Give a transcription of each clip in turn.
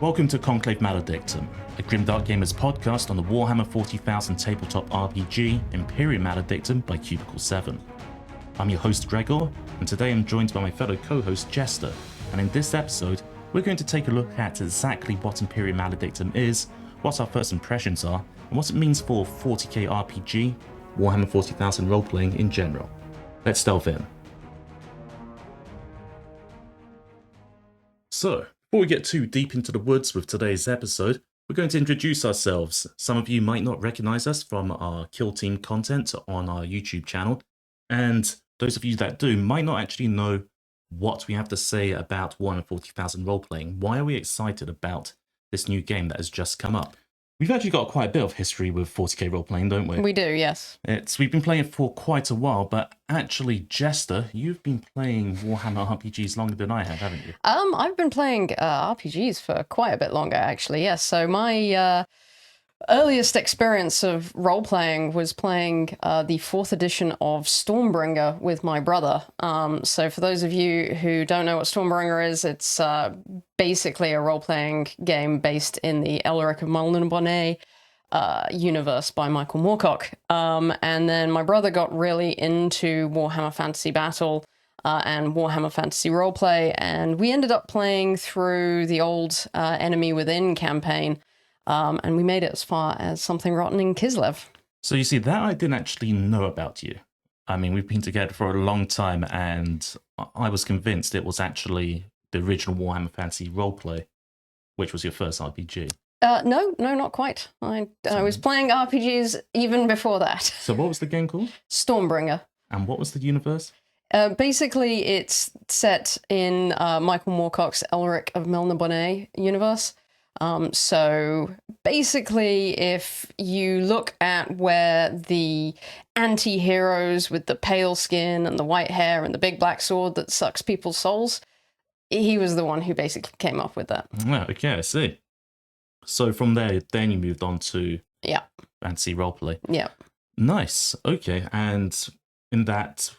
Welcome to Conclave Maledictum, a Grimdark Gamers podcast on the Warhammer 40,000 tabletop RPG Imperium Maledictum by Cubicle 7. I'm your host Gregor, and today I'm joined by my fellow co-host Jester, and in this episode we're going to take a look at exactly what Imperium Maledictum is, what our first impressions are, and what it means for 40k RPG, Warhammer 40,000 roleplaying in general. Let's delve in. So, before we get too deep into the woods with today's episode, we're going to introduce ourselves. Some of you might not recognize us from our Kill Team content on our YouTube channel, and those of you that do might not actually know what we have to say about Warhammer 40,000 roleplaying. Why are we excited about this new game that has just come up? We've actually got quite a bit of history with 40k roleplaying, don't we? We do, yes. We've been playing it for quite a while, but actually, Jester, you've been playing Warhammer RPGs longer than I have, haven't you? I've been playing RPGs for quite a bit longer, actually, yes. So my earliest experience of role-playing was playing the 4th edition of Stormbringer with my brother. So for those of you who don't know what Stormbringer is, it's basically a role-playing game based in the Elric of Malden universe by Michael Moorcock. And then my brother got really into Warhammer Fantasy Battle and Warhammer Fantasy Roleplay, and we ended up playing through the old Enemy Within campaign. And we made it as far as Something Rotten in Kislev. So you see, that I didn't actually know about you. I mean, we've been together for a long time, and I was convinced it was actually the original Warhammer Fantasy Roleplay, which was your first RPG. No, not quite. I was playing RPGs even before that. So what was the game called? Stormbringer. And what was the universe? Basically, it's set in Michael Moorcock's Elric of Melniboné universe. So basically, if you look at where the anti-heroes with the pale skin and the white hair and the big black sword that sucks people's souls, he was the one who basically came up with that. Yeah, okay, I see. So from there, then you moved on to fantasy roleplay. Yeah. Nice. Okay, and in that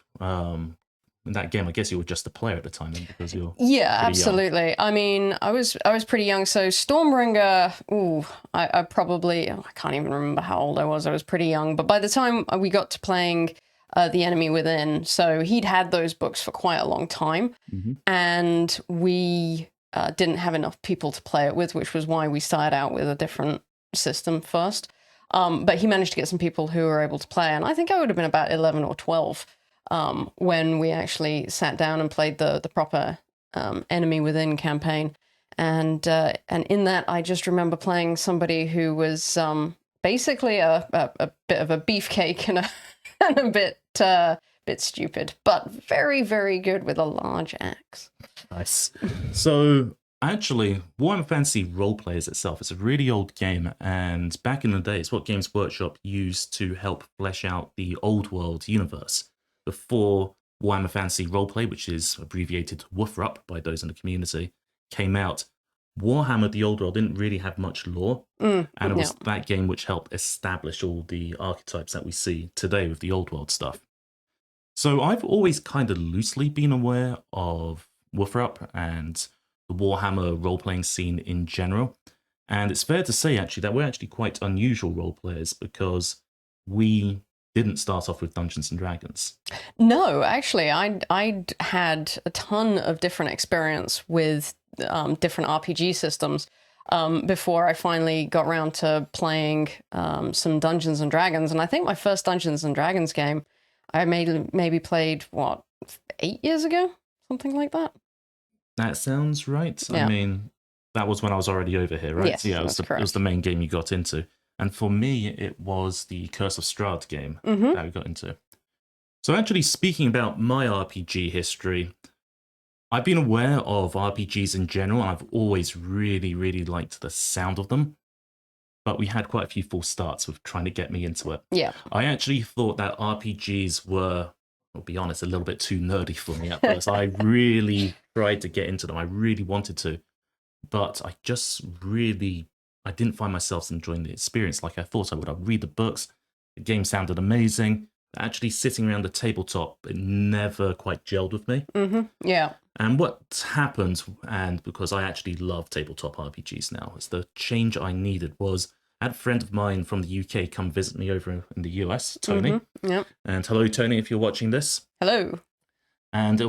game, I guess you were just a player at the time, then, because you're absolutely. Young. I mean, I was pretty young. So Stormbringer, I probably, I can't even remember how old I was. I was pretty young. But by the time we got to playing The Enemy Within, so he'd had those books for quite a long time, and we didn't have enough people to play it with, which was why we started out with a different system first. But he managed to get some people who were able to play, and I think I would have been about 11 or 12. When we actually sat down and played the proper Enemy Within campaign. And in that, I just remember playing somebody who was basically a bit of a beefcake and a bit stupid, but very, very good with a large axe. Nice. So actually, Warhammer Fantasy Roleplayers itself, it's a really old game, and back in the day, it's what Games Workshop used to help flesh out the Old World universe. Before Warhammer Fantasy Roleplay, which is abbreviated WFRUP by those in the community, came out, Warhammer The Old World didn't really have much lore, and it was that game which helped establish all the archetypes that we see today with the Old World stuff. So I've always kind of loosely been aware of WFRUP and the Warhammer role-playing scene in general, and it's fair to say actually that we're actually quite unusual role players because we didn't start off with Dungeons and Dragons. No, actually, I'd had a ton of different experience with different RPG systems before I finally got around to playing some Dungeons and Dragons. And I think my first Dungeons and Dragons game I maybe played, 8 years ago? Something like that. That sounds right. Yeah. I mean, that was when I was already over here, right? Yes, yeah, it was the main game you got into. And for me, it was the Curse of Strahd game that we got into. So actually, speaking about my RPG history, I've been aware of RPGs in general, and I've always really, really liked the sound of them. But we had quite a few false starts with trying to get me into it. Yeah. I actually thought that RPGs were, I'll be honest, a little bit too nerdy for me at first. I really tried to get into them. I really wanted to. But I didn't find myself enjoying the experience like I thought I would. I'd read the books, the game sounded amazing, Actually sitting around the tabletop, it never quite gelled with me. Yeah. And what happened, and because I actually love tabletop RPGs now, is the change I needed was I had a friend of mine from the UK come visit me over in the US, Tony. Yep. And hello, Tony, if you're watching this. Hello. And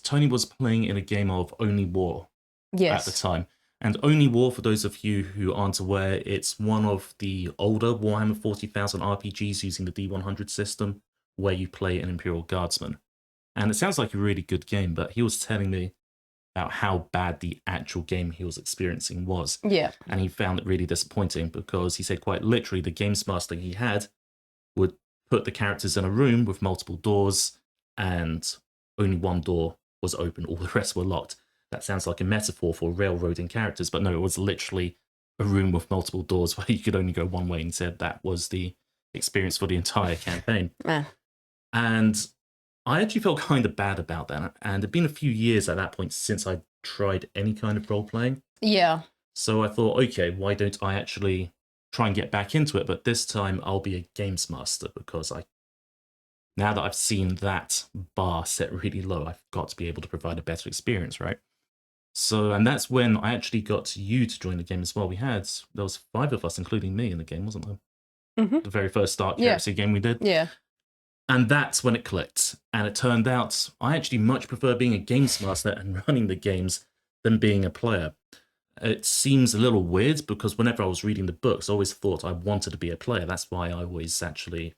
Tony was playing in a game of Only War Yes. at the time. And Only War, for those of you who aren't aware, it's one of the older Warhammer 40,000 RPGs using the D100 system, where you play an Imperial Guardsman. And it sounds like a really good game, but he was telling me about how bad the actual game he was experiencing was. Yeah. And he found it really disappointing because he said quite literally the games master he had would put the characters in a room with multiple doors and only one door was open, all the rest were locked. That sounds like a metaphor for railroading characters, but no, it was literally a room with multiple doors where you could only go one way, and said that was the experience for the entire campaign. And I actually felt kind of bad about that. And it'd been a few years at that point since I tried any kind of role playing. Yeah. So I thought, okay, why don't I actually try and get back into it? But this time I'll be a games master, because now that I've seen that bar set really low, I've got to be able to provide a better experience, right? So, and that's when I actually got you to join the game as well. There was 5 of us, including me, in the game, wasn't there? The very first Dark Heresy game we did. Yeah. And that's when it clicked. And it turned out I actually much prefer being a games master and running the games than being a player. It seems a little weird because whenever I was reading the books, I always thought I wanted to be a player. That's why I always actually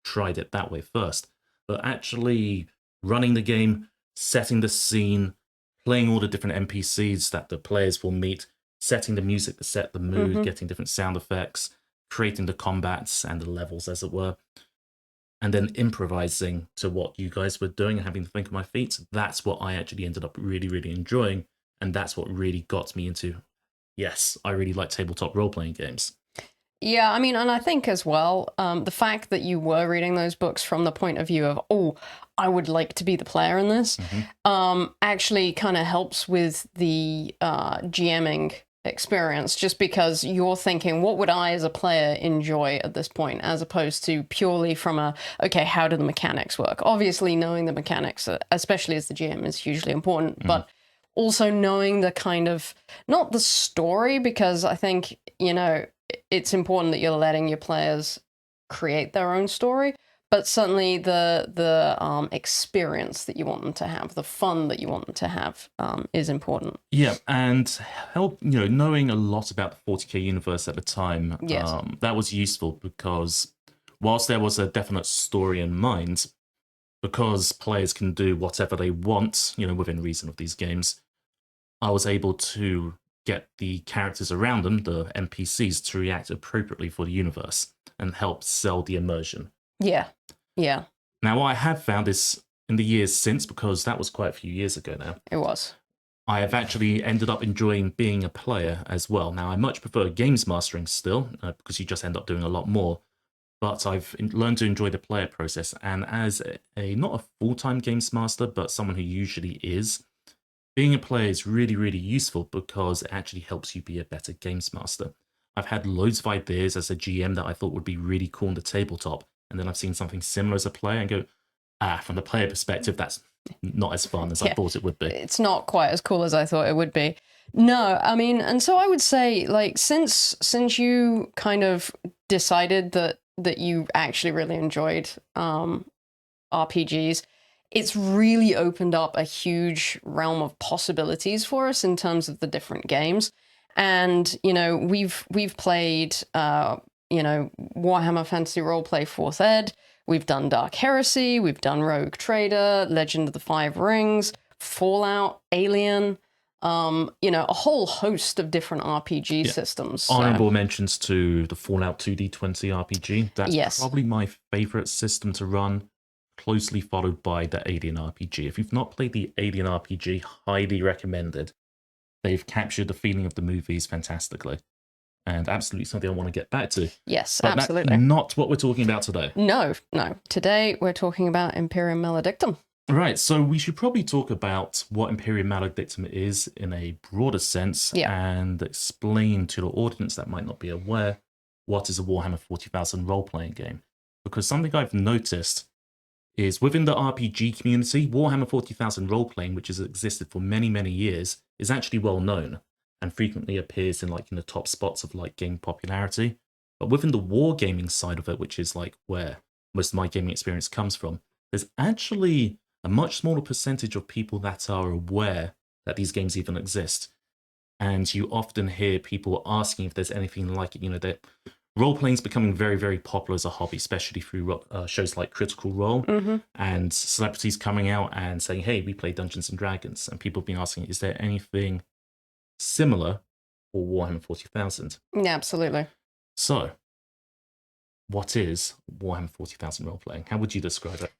tried it that way first. But actually running the game, setting the scene, playing all the different NPCs that the players will meet, setting the music to set the mood, getting different sound effects, creating the combats and the levels, as it were, and then improvising to what you guys were doing and having to think on my feet. That's what I actually ended up really, really enjoying. And that's what really got me into, yes, I really like tabletop role-playing games. Yeah, I mean, and I think as well, the fact that you were reading those books from the point of view of, oh, I would like to be the player in this, actually kind of helps with the GMing experience, just because you're thinking, what would I as a player enjoy at this point, as opposed to purely from okay, how do the mechanics work? Obviously, knowing the mechanics, especially as the GM, is hugely important, but also knowing the kind of, not the story, because I think, it's important that you're letting your players create their own story, but certainly the experience that you want them to have, the fun that you want them to have, is important. Yeah, and knowing a lot about the 40k universe at the time, that was useful, because whilst there was a definite story in mind, because players can do whatever they want, within reason of these games, I was able to get the characters around them, the NPCs, to react appropriately for the universe and help sell the immersion. Yeah, yeah. Now, what I have found is, in the years since, because that was quite a few years ago now. It was. I have actually ended up enjoying being a player as well. Now, I much prefer games mastering still, because you just end up doing a lot more. But I've learned to enjoy the player process. And as not a full-time games master, but someone who usually is, being a player is really, really useful because it actually helps you be a better games master. I've had loads of ideas as a GM that I thought would be really cool on the tabletop, and then I've seen something similar as a player and go, from the player perspective, that's not as fun as I thought it would be. It's not quite as cool as I thought it would be. No, I mean, and so I would say, like, since you kind of decided that you actually really enjoyed RPGs, it's really opened up a huge realm of possibilities for us in terms of the different games. And, we've played, Warhammer Fantasy Roleplay 4th Ed, we've done Dark Heresy, we've done Rogue Trader, Legend of the Five Rings, Fallout, Alien, a whole host of different RPG systems. Honorable mentions to the Fallout 2D20 RPG. That's probably my favorite system to run, closely followed by the Alien RPG. If you've not played the Alien RPG, highly recommended. They've captured the feeling of the movies fantastically, and absolutely something I want to get back to. Yes, but absolutely. That's not what we're talking about today. No. Today we're talking about Imperium Maledictum. Right, so we should probably talk about what Imperium Maledictum is in a broader sense, and explain to the audience that might not be aware what is a Warhammer 40,000 role-playing game. Because something I've noticed is within the RPG community, Warhammer 40,000 role-playing, which has existed for many, many years, is actually well known and frequently appears in the top spots of game popularity. But within the wargaming side of it, which is where most of my gaming experience comes from, there's actually a much smaller percentage of people that are aware that these games even exist. And you often hear people asking if there's anything like it. That role-playing is becoming very, very popular as a hobby, especially through shows like Critical Role and celebrities coming out and saying, hey, we play Dungeons & Dragons. And people have been asking, is there anything similar for Warhammer 40,000? Yeah, absolutely. So, what is Warhammer 40,000 role-playing? How would you describe it?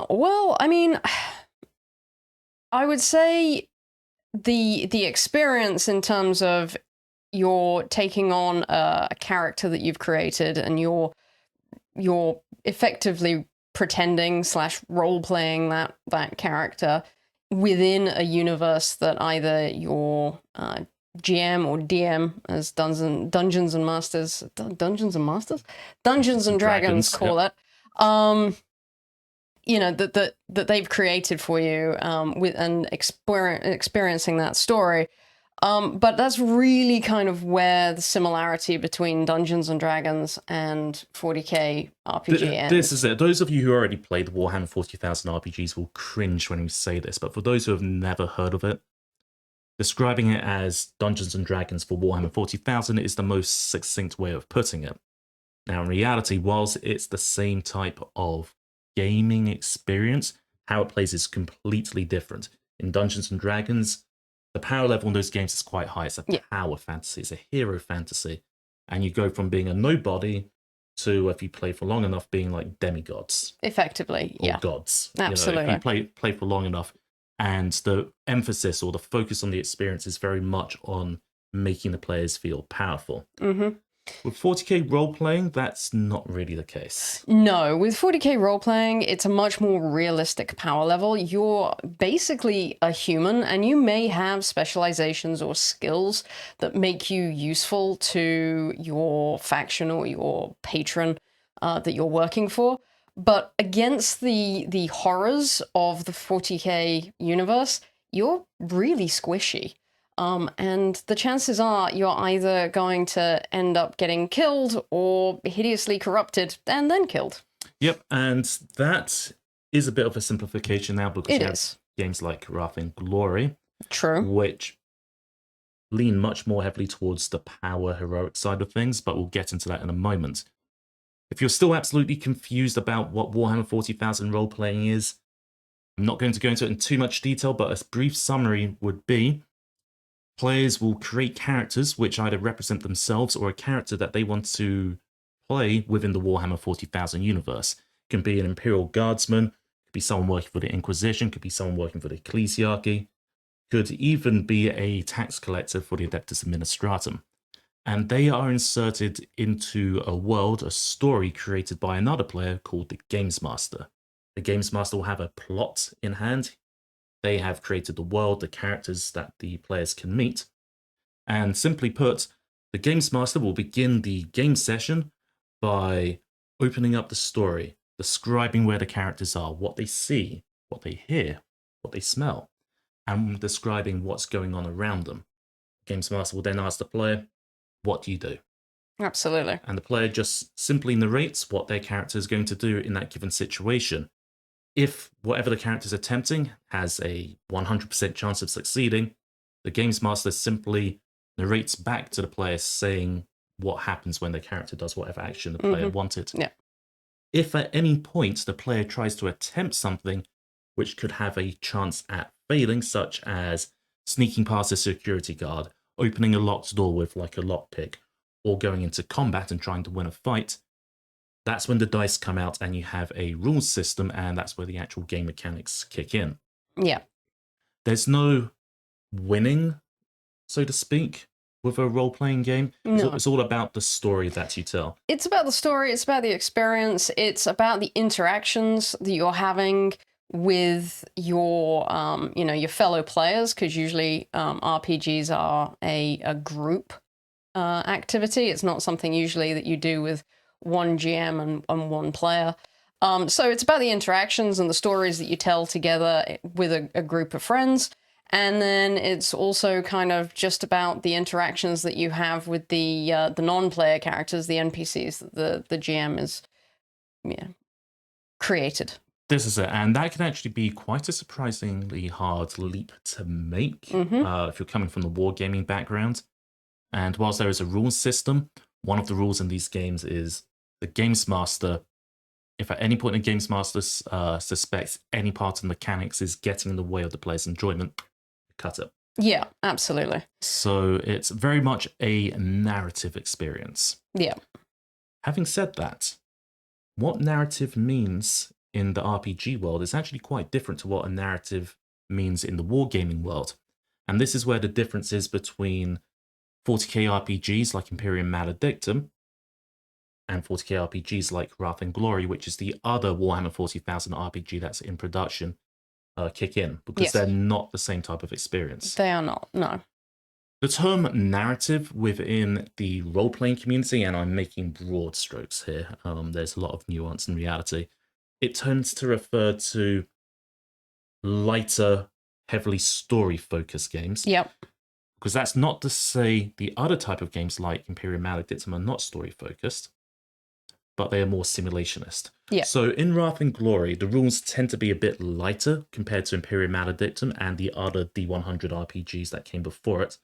Well, I mean, I would say the experience in terms of you're taking on a character that you've created and you're effectively pretending / role-playing that character within a universe that either your GM or DM, as Dungeons and Dragons call it, that they've created for you with and experiencing that story. But that's really kind of where the similarity between Dungeons and Dragons and 40k RPG ends. This is it. Those of you who already played the Warhammer 40,000 RPGs will cringe when we say this, but for those who have never heard of it, describing it as Dungeons and Dragons for Warhammer 40,000 is the most succinct way of putting it. Now, in reality, whilst it's the same type of gaming experience, how it plays is completely different. In Dungeons and Dragons, the power level in those games is quite high. It's a power fantasy, it's a hero fantasy. And you go from being a nobody to, if you play for long enough, being like demigods. Effectively, or gods. Absolutely. If you play for long enough. And the emphasis or the focus on the experience is very much on making the players feel powerful. Mm-hmm. With 40k role-playing, that's not really the case. No, with 40k role-playing, it's a much more realistic power level. You're basically a human, and you may have specializations or skills that make you useful to your faction or your patron that you're working for. But against the horrors of the 40k universe, you're really squishy. And the chances are you're either going to end up getting killed or hideously corrupted and then killed. Yep, and that is a bit of a simplification now because It you is. have games like Wrath and Glory, True. which lean much more heavily towards the power heroic side of things, but we'll get into that in a moment. If you're still absolutely confused about what Warhammer 40,000 role-playing is, I'm not going to go into it in too much detail, but a brief summary would be players will create characters which either represent themselves or a character that they want to play within the Warhammer 40,000 universe. It can be an Imperial Guardsman, could be someone working for the Inquisition, could be someone working for the Ecclesiarchy, could even be a tax collector for the Adeptus Administratum. And they are inserted into a world, a story created by another player called the Games Master. The Games Master will have a plot in hand. They have created the world, the characters that the players can meet. And simply put, the Games Master will begin the game session by opening up the story, describing where the characters are, what they see, what they hear, what they smell, and describing what's going on around them. The Games Master will then ask the player, what do you do? Absolutely. And the player just simply narrates what their character is going to do in that given situation. If whatever the character is attempting has a 100% chance of succeeding, the Games Master simply narrates back to the player saying what happens when the character does whatever action the player wanted. Yeah. If at any point the player tries to attempt something which could have a chance at failing, such as sneaking past a security guard, opening a locked door with like a lockpick, or going into combat and trying to win a fight, that's when the dice come out and you have a rules system, and that's where the actual game mechanics kick in. Yeah. There's no winning, so to speak, with a role-playing game. No. It's all about the story that you tell. It's about the story, it's about the experience, it's about the interactions that you're having with your, your fellow players, because usually RPGs are a group activity. It's not something usually that you do with one GM and one player. So it's about the interactions and the stories that you tell together with a group of friends. And then it's also kind of just about the interactions that you have with the non-player characters, the NPCs that the GM is created. This is it, and that can actually be quite a surprisingly hard leap to make if you're coming from the wargaming background. And whilst there is a rules system, one of the rules in these games is the games master, if at any point a games master suspects any part of the mechanics is getting in the way of the player's enjoyment, cut it. Yeah, absolutely. So it's very much a narrative experience. Yeah. Having said that, what narrative means in the RPG world is actually quite different to what a narrative means in the wargaming world. And this is where the difference is between 40k RPGs like Imperium Maledictum and 40k RPGs like Wrath and Glory, which is the other Warhammer 40,000 RPG that's in production, kick in, because they're not the same type of experience. They are not, no. The term narrative within the role-playing community, and I'm making broad strokes here, there's a lot of nuance in reality, it tends to refer to lighter, heavily story-focused games. Yep. Because that's not to say the other type of games like Imperium Maledictum are not story-focused, but they are more simulationist. Yeah. So in Wrath and Glory, the rules tend to be a bit lighter compared to Imperium Maledictum and the other D100 RPGs that came before it.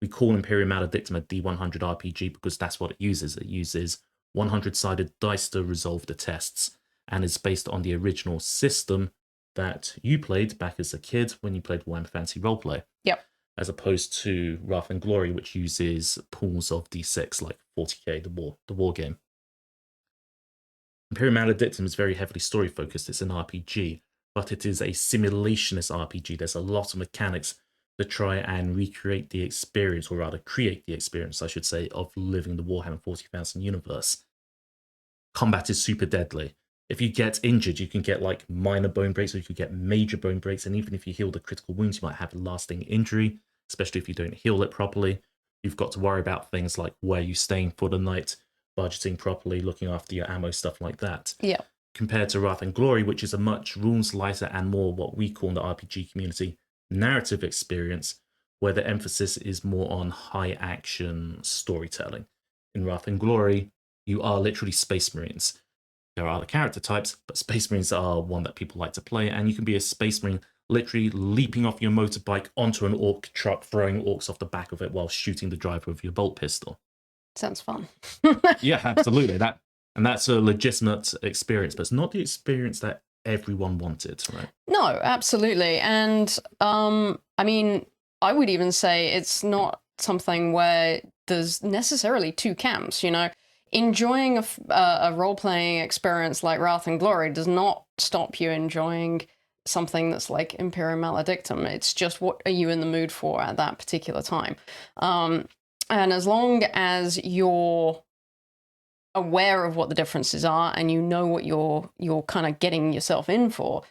We call Imperium Maledictum a D100 RPG because that's what it uses. It uses 100-sided dice to resolve the tests, and is based on the original system that you played back as a kid when you played Warhammer Fantasy Roleplay. Yep. As opposed to Wrath and Glory, which uses pools of D6 like 40k, the war game. Imperium Maledictum is very heavily story focused. It's an RPG, but it is a simulationist RPG. There's a lot of mechanics to try and recreate the experience, or rather create the experience, I should say, of living the Warhammer 40,000 universe. Combat is super deadly. If you get injured, you can get like minor bone breaks, or you could get major bone breaks. And even if you heal the critical wounds, you might have a lasting injury, especially if you don't heal it properly. You've got to worry about things like where you're staying for the night, budgeting properly, looking after your ammo, stuff like that. Yeah. Compared to Wrath and Glory, which is a much rules lighter and more what we call in the RPG community narrative experience, where the emphasis is more on high action storytelling. In Wrath and Glory, you are literally Space Marines. There are other character types, but Space Marines are one that people like to play, and you can be a Space Marine literally leaping off your motorbike onto an orc truck, throwing orcs off the back of it while shooting the driver with your bolt pistol. Sounds fun. Yeah, absolutely. That's a legitimate experience, but it's not the experience that everyone wanted, right? No, absolutely. And I mean, I would even say it's not something where there's necessarily two camps, you know. Enjoying a role-playing experience like Wrath and Glory does not stop you enjoying something that's like Imperium Maledictum. It's just, what are you in the mood for at that particular time? And as long as you're aware of what the differences are and you know what you're kind of getting yourself in for,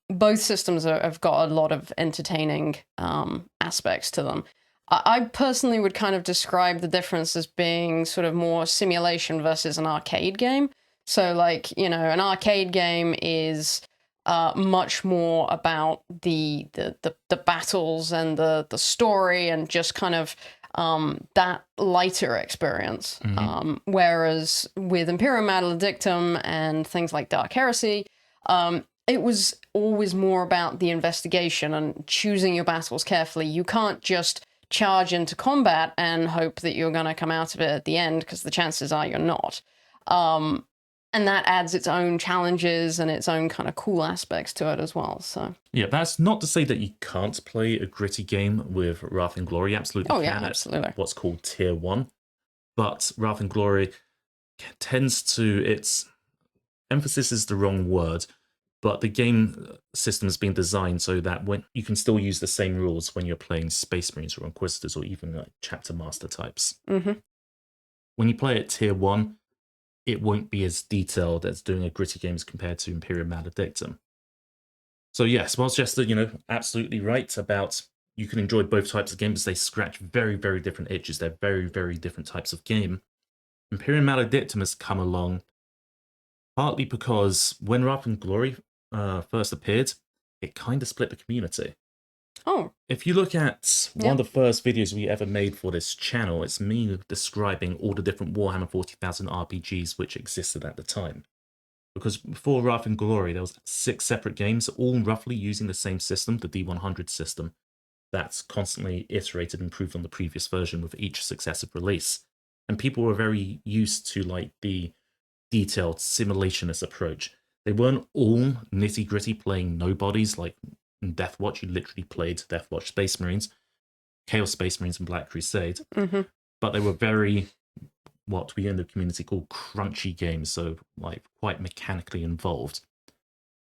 both systems have got a lot of entertaining aspects to them. I personally would kind of describe the difference as being sort of more simulation versus an arcade game. So like, you know, an arcade game is much more about the battles and the story and just kind of that lighter experience. Mm-hmm. Whereas with Imperium Maledictum and things like Dark Heresy, it was always more about the investigation and choosing your battles carefully. You can't just charge into combat and hope that you're going to come out of it at the end, because the chances are you're not. And that adds its own challenges and its own kind of cool aspects to it as well. So yeah, that's not to say that you can't play a gritty game with Wrath and Glory. Absolutely can. Yeah, absolutely. What's called Tier 1. But Wrath and Glory tends to, its emphasis is the wrong word, but the game system has been designed so that when you can still use the same rules when you're playing Space Marines or Inquisitors or even like Chapter Master types. Mm-hmm. When you play at Tier 1, it won't be as detailed as doing a gritty game as compared to Imperium Maledictum. So yes, whilst Jester, you know, absolutely right about you can enjoy both types of games, they scratch very, very different itches. They're very, very different types of game. Imperium Maledictum has come along Partly because when Wrath and Glory first appeared, it kind of split the community. Oh. If you look at one of the first videos we ever made for this channel, it's me describing all the different Warhammer 40,000 RPGs which existed at the time. Because before Wrath and Glory, there was 6 separate games, all roughly using the same system, the D100 system, that's constantly iterated and improved on the previous version with each successive release. And people were very used to like the detailed simulationist approach. They weren't all nitty-gritty playing nobodies like in Deathwatch. You literally played Deathwatch Space Marines, Chaos Space Marines, and Black Crusade. But they were very, what we in the community call crunchy games, so like quite mechanically involved.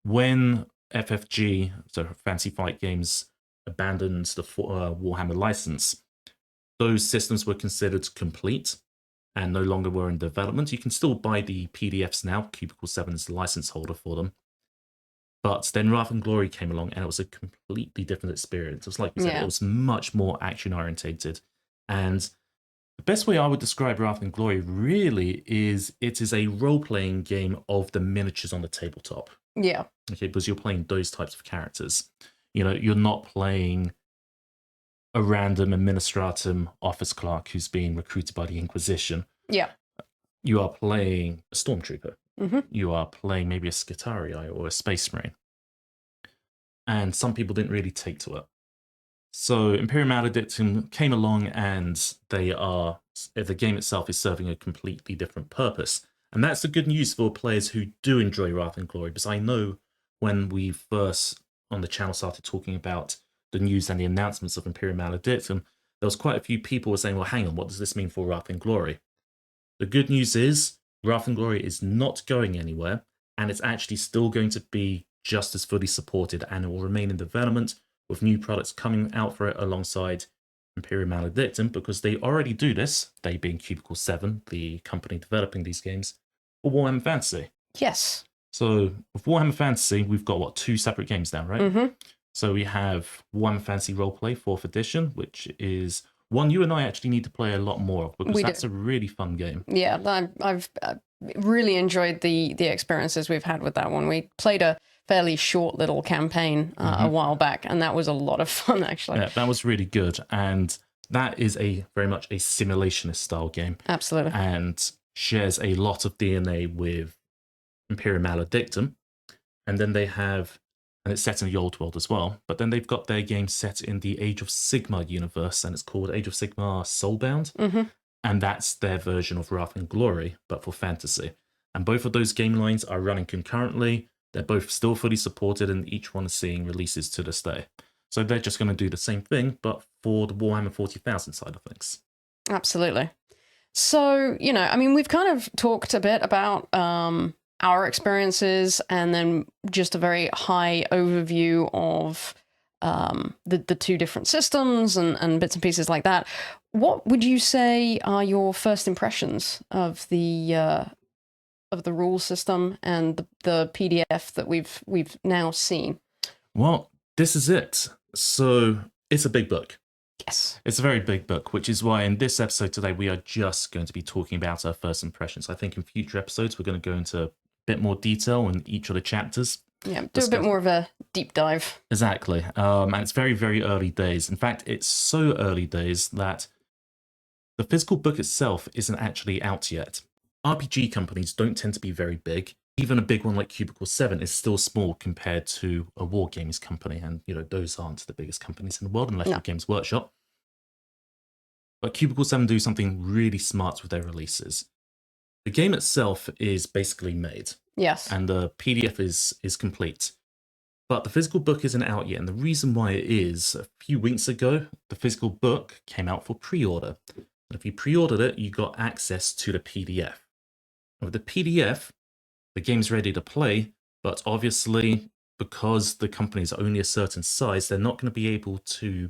When FFG, so Fantasy Flight Games, abandoned the Warhammer license, those systems were considered complete and no longer were in development. You can still buy the PDFs now. Cubicle 7 is the license holder for them. But then Wrath and Glory came along, and it was a completely different experience. It was like we said, it was much more action-orientated. And the best way I would describe Wrath and Glory really is it is a role-playing game of the miniatures on the tabletop. Yeah. Okay, because you're playing those types of characters. You know, you're not playing a random administratum office clerk who's being recruited by the Inquisition. Yeah. You are playing a stormtrooper. You are playing maybe a Skitarii or a Space Marine. And some people didn't really take to it. So Imperium Maledictum came along, and the game itself is serving a completely different purpose. And that's the good news for players who do enjoy Wrath and Glory, because I know when we first on the channel started talking about the news and the announcements of Imperium Maledictum, there was quite a few people were saying, well, hang on, what does this mean for Wrath and Glory? The good news is Wrath and Glory is not going anywhere, and it's actually still going to be just as fully supported, and it will remain in development with new products coming out for it alongside Imperium Maledictum, because they already do this, they being Cubicle 7, the company developing these games, for Warhammer Fantasy. Yes. So with Warhammer Fantasy, we've got, what, 2 separate games now, right? So we have Warhammer Fantasy Roleplay 4th edition, which is one you and I actually need to play a lot more of, because that's a really fun game. Yeah, I've really enjoyed the experiences we've had with that one. We played a fairly short little campaign a while back, and that was a lot of fun, actually. Yeah, that was really good. And that is very much a simulationist style game. Absolutely. And shares a lot of DNA with Imperium Maledictum. And then they have, and it's set in the old world as well, but then they've got their game set in the Age of Sigmar universe, and it's called Age of Sigmar Soulbound. And that's their version of Wrath and Glory, but for fantasy. And both of those game lines are running concurrently. They're both still fully supported, and each one is seeing releases to this day. So they're just going to do the same thing, but for the Warhammer 40,000 side of things. Absolutely. So, you know, I mean, we've kind of talked a bit about our experiences, and then just a very high overview of the 2 different systems and bits and pieces like that. What would you say are your first impressions of the rule system and the PDF that we've now seen? Well, this is it. So it's a big book. Yes. It's a very big book, which is why in this episode today, we are just going to be talking about our first impressions. I think in future episodes, we're going to go into a bit more detail in each of the chapters. Yeah, do a bit more of a deep dive. Exactly. And it's very, very early days. In fact, it's so early days that the physical book itself isn't actually out yet. RPG companies don't tend to be very big. Even a big one like Cubicle 7 is still small compared to a war games company. And, you know, those aren't the biggest companies in the world unless you're Games Workshop. But Cubicle 7 do something really smart with their releases. The game itself is basically made. Yes. And the PDF is complete. But the physical book isn't out yet. And the reason why it is, a few weeks ago, the physical book came out for pre-order. And if you pre-ordered it, you got access to the PDF. And with the PDF, the game's ready to play, but obviously, because the company is only a certain size, they're not going to be able to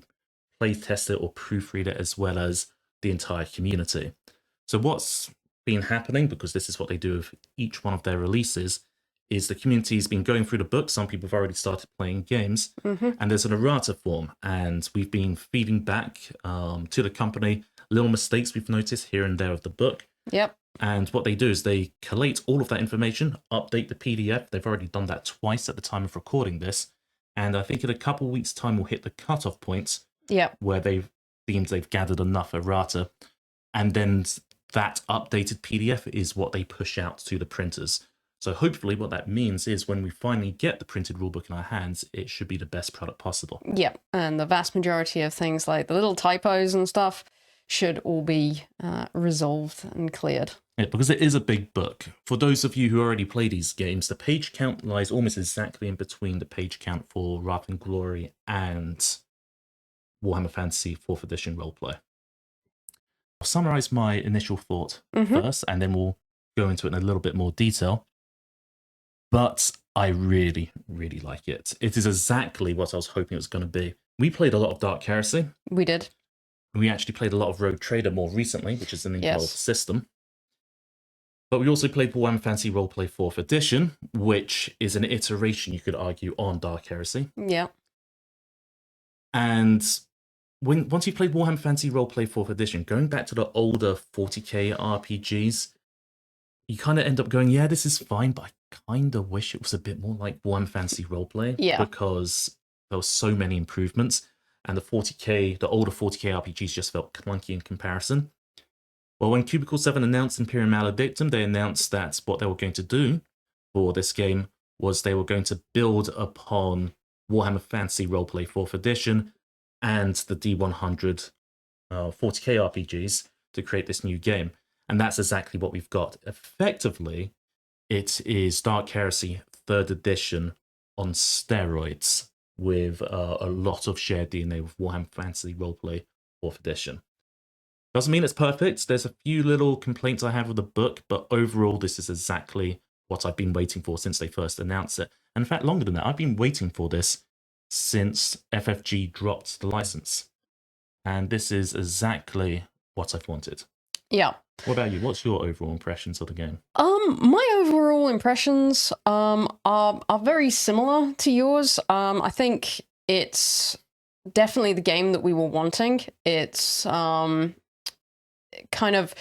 play test it or proofread it as well as the entire community. So what's been happening, because this is what they do with each one of their releases, is the community's been going through the book. Some people have already started playing games, and there's an errata form, and we've been feeding back to the company little mistakes we've noticed here and there of the book, Yep. And what they do is they collate all of that information, update the PDF. They've already done that twice at the time of recording this. And I think in a couple of weeks' time, we'll hit the cutoff points Yep. where they've gathered enough errata. And then that updated PDF is what they push out to the printers. So hopefully what that means is when we finally get the printed rulebook in our hands, it should be the best product possible. Yep. And the vast majority of things like the little typos and stuff should all be resolved and cleared. Yeah, because it is a big book. For those of you who already play these games, the page count lies almost exactly in between the page count for Wrath and Glory and Warhammer Fantasy 4th Edition Roleplay. I'll summarize my initial thought first, and then we'll go into it in a little bit more detail. But I really, really like it. It is exactly what I was hoping it was going to be. We played a lot of Dark Heresy. We did. We actually played a lot of Rogue Trader more recently, which is an involved system. But we also played Warhammer Fantasy Roleplay 4th Edition, which is an iteration, you could argue, on Dark Heresy. Yeah. And once you played Warhammer Fantasy Roleplay 4th Edition, going back to the older 40k RPGs, you kind of end up going, yeah, this is fine, but I kind of wish it was a bit more like Warhammer Fantasy Roleplay. Yeah. Because there were so many improvements, and the older 40k RPGs just felt clunky in comparison. Well, when Cubicle 7 announced Imperium Maledictum, they announced that what they were going to do for this game was they were going to build upon Warhammer Fantasy Roleplay 4th Edition and the D100 40k RPGs to create this new game. And that's exactly what we've got. Effectively, it is Dark Heresy 3rd Edition on steroids with a lot of shared DNA with Warhammer Fantasy Roleplay 4th Edition. Doesn't mean it's perfect. There's a few little complaints I have with the book, but overall, this is exactly what I've been waiting for since they first announced it. And in fact, longer than that, I've been waiting for this since FFG dropped the license. And this is exactly what I've wanted. Yeah. What about you? What's your overall impressions of the game? My overall impressions are very similar to yours. I think it's definitely the game that we were wanting. It's kind of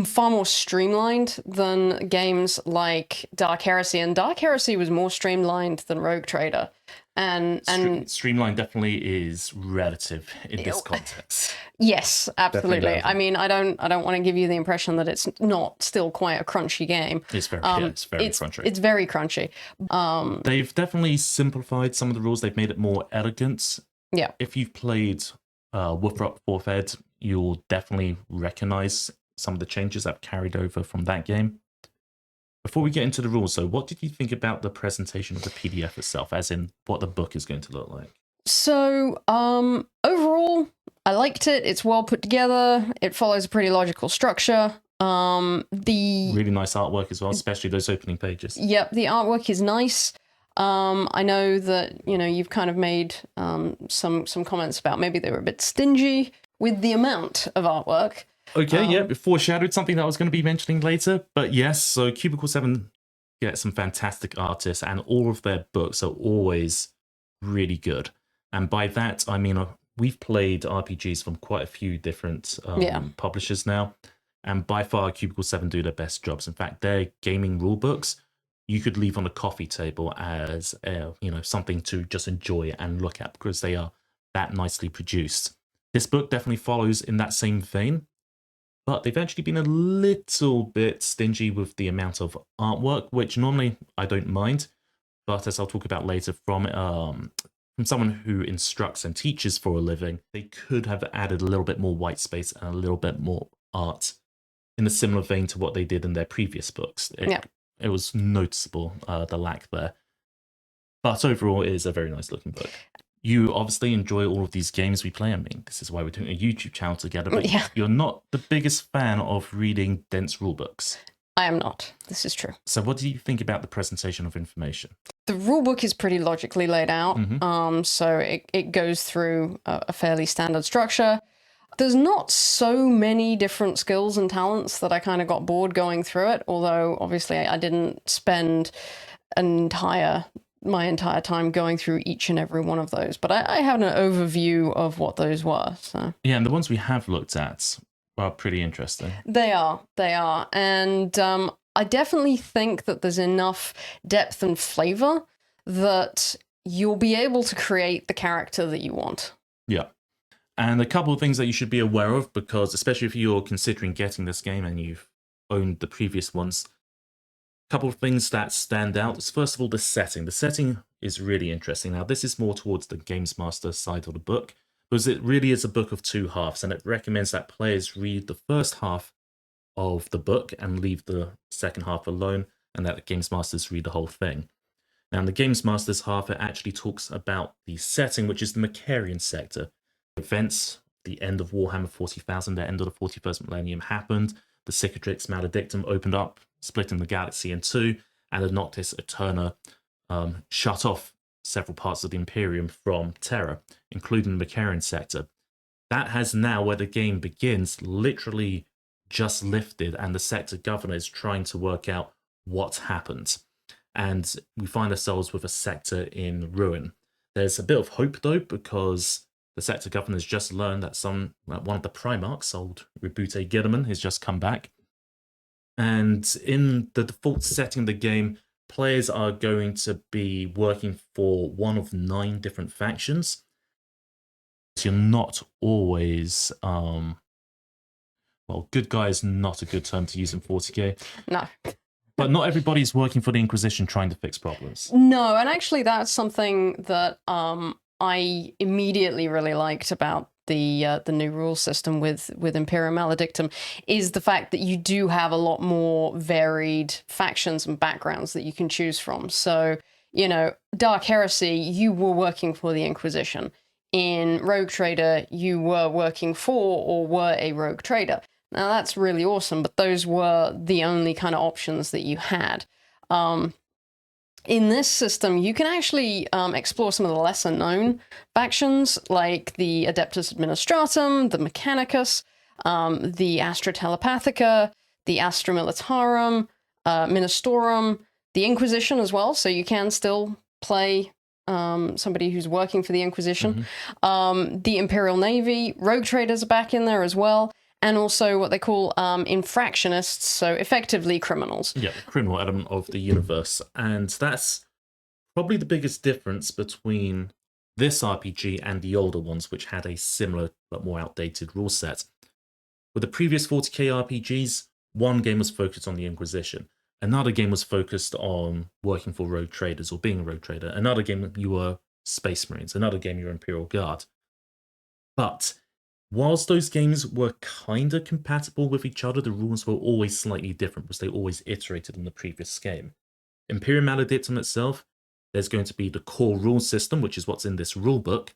far more streamlined than games like Dark Heresy, and Dark Heresy was more streamlined than Rogue Trader. And streamline definitely is relative in this context. Yes, absolutely. I mean, I don't want to give you the impression that it's not still quite a crunchy game. It's very crunchy. It's very crunchy. They've definitely simplified some of the rules. They've made it more elegant. Yeah. If you've played Wolfrock 4th Ed, you'll definitely recognize some of the changes that have carried over from that game. Before we get into the rules, though, what did you think about the presentation of the PDF itself, as in what the book is going to look like? So, overall, I liked it. It's well put together. It follows a pretty logical structure. The really nice artwork as well, especially those opening pages. Yep, the artwork is nice. I know that, you've kind of made some comments about maybe they were a bit stingy with the amount of artwork. Okay, yeah, it foreshadowed something that I was going to be mentioning later. But yes, so Cubicle 7 gets some fantastic artists, and all of their books are always really good. And by that, I mean, we've played RPGs from quite a few different publishers now. And by far, Cubicle 7 do their best jobs. In fact, their gaming rule books, you could leave on a coffee table as something to just enjoy and look at, because they are that nicely produced. This book definitely follows in that same vein, but they've actually been a little bit stingy with the amount of artwork, which normally I don't mind. But as I'll talk about later, from someone who instructs and teaches for a living, they could have added a little bit more white space and a little bit more art in a similar vein to what they did in their previous books. It was noticeable, the lack there. But overall, it is a very nice looking book. You obviously enjoy all of these games we play. I mean, this is why we're doing a YouTube channel together, but you're not the biggest fan of reading dense rulebooks. I am not. This is true. So what do you think about the presentation of information? The rulebook is pretty logically laid out. So it goes through a fairly standard structure. There's not so many different skills and talents that I kind of got bored going through it, although obviously I didn't spend my entire time going through each and every one of those, but I have an overview of what those were. So yeah, and the ones we have looked at, are pretty interesting. They are. And I definitely think that there's enough depth and flavor that you'll be able to create the character that you want. Yeah. And a couple of things that you should be aware of, because especially if you're considering getting this game and you've owned the previous ones, a couple of things that stand out is, first of all, the setting. The setting is really interesting. Now, this is more towards the Games Master side of the book, because it really is a book of two halves, and it recommends that players read the first half of the book and leave the second half alone, and that the Games Masters read the whole thing. Now, in the Games Masters half, it actually talks about the setting, which is the Macarian sector. Events, the end of Warhammer 40,000, the end of the 41st millennium happened, the Cicatrix Maledictum opened up, splitting the galaxy in two, and the Noctis Eterna shut off several parts of the Imperium from Terra, including the Macarian sector. That has now, where the game begins, literally just lifted, and the sector governor is trying to work out what's happened. And we find ourselves with a sector in ruin. There's a bit of hope, though, because the sector governor has just learned that one of the Primarchs, old Rebute Gilliman, has just come back. And in the default setting of the game, players are going to be working for one of 9 different factions. So you're not always... well, good guy is not a good term to use in 40k. No. But not everybody's working for the Inquisition trying to fix problems. No, and actually that's something that I immediately really liked about the new rule system with Imperium Maledictum, is the fact that you do have a lot more varied factions and backgrounds that you can choose from. So, you know, Dark Heresy, you were working for the Inquisition. In Rogue Trader, you were working for or were a Rogue Trader. Now, that's really awesome, but those were the only kind of options that you had. In this system, you can actually explore some of the lesser-known factions, like the Adeptus Administratum, the Mechanicus, the Astra Telepathica, the Astra Militarum, Ministorum, the Inquisition as well, so you can still play somebody who's working for the Inquisition. The Imperial Navy, Rogue Traders are back in there as well, and also what they call infractionists, so effectively criminals. Yeah, the criminal element of the universe. And that's probably the biggest difference between this RPG and the older ones, which had a similar but more outdated rule set. With the previous 40k RPGs, one game was focused on the Inquisition. Another game was focused on working for Rogue Traders or being a Rogue Trader. Another game, you were Space Marines. Another game, you were Imperial Guard. But whilst those games were kind of compatible with each other, the rules were always slightly different because they always iterated on the previous game. Imperium Maledictum itself, there's going to be the core rule system, which is what's in this rulebook,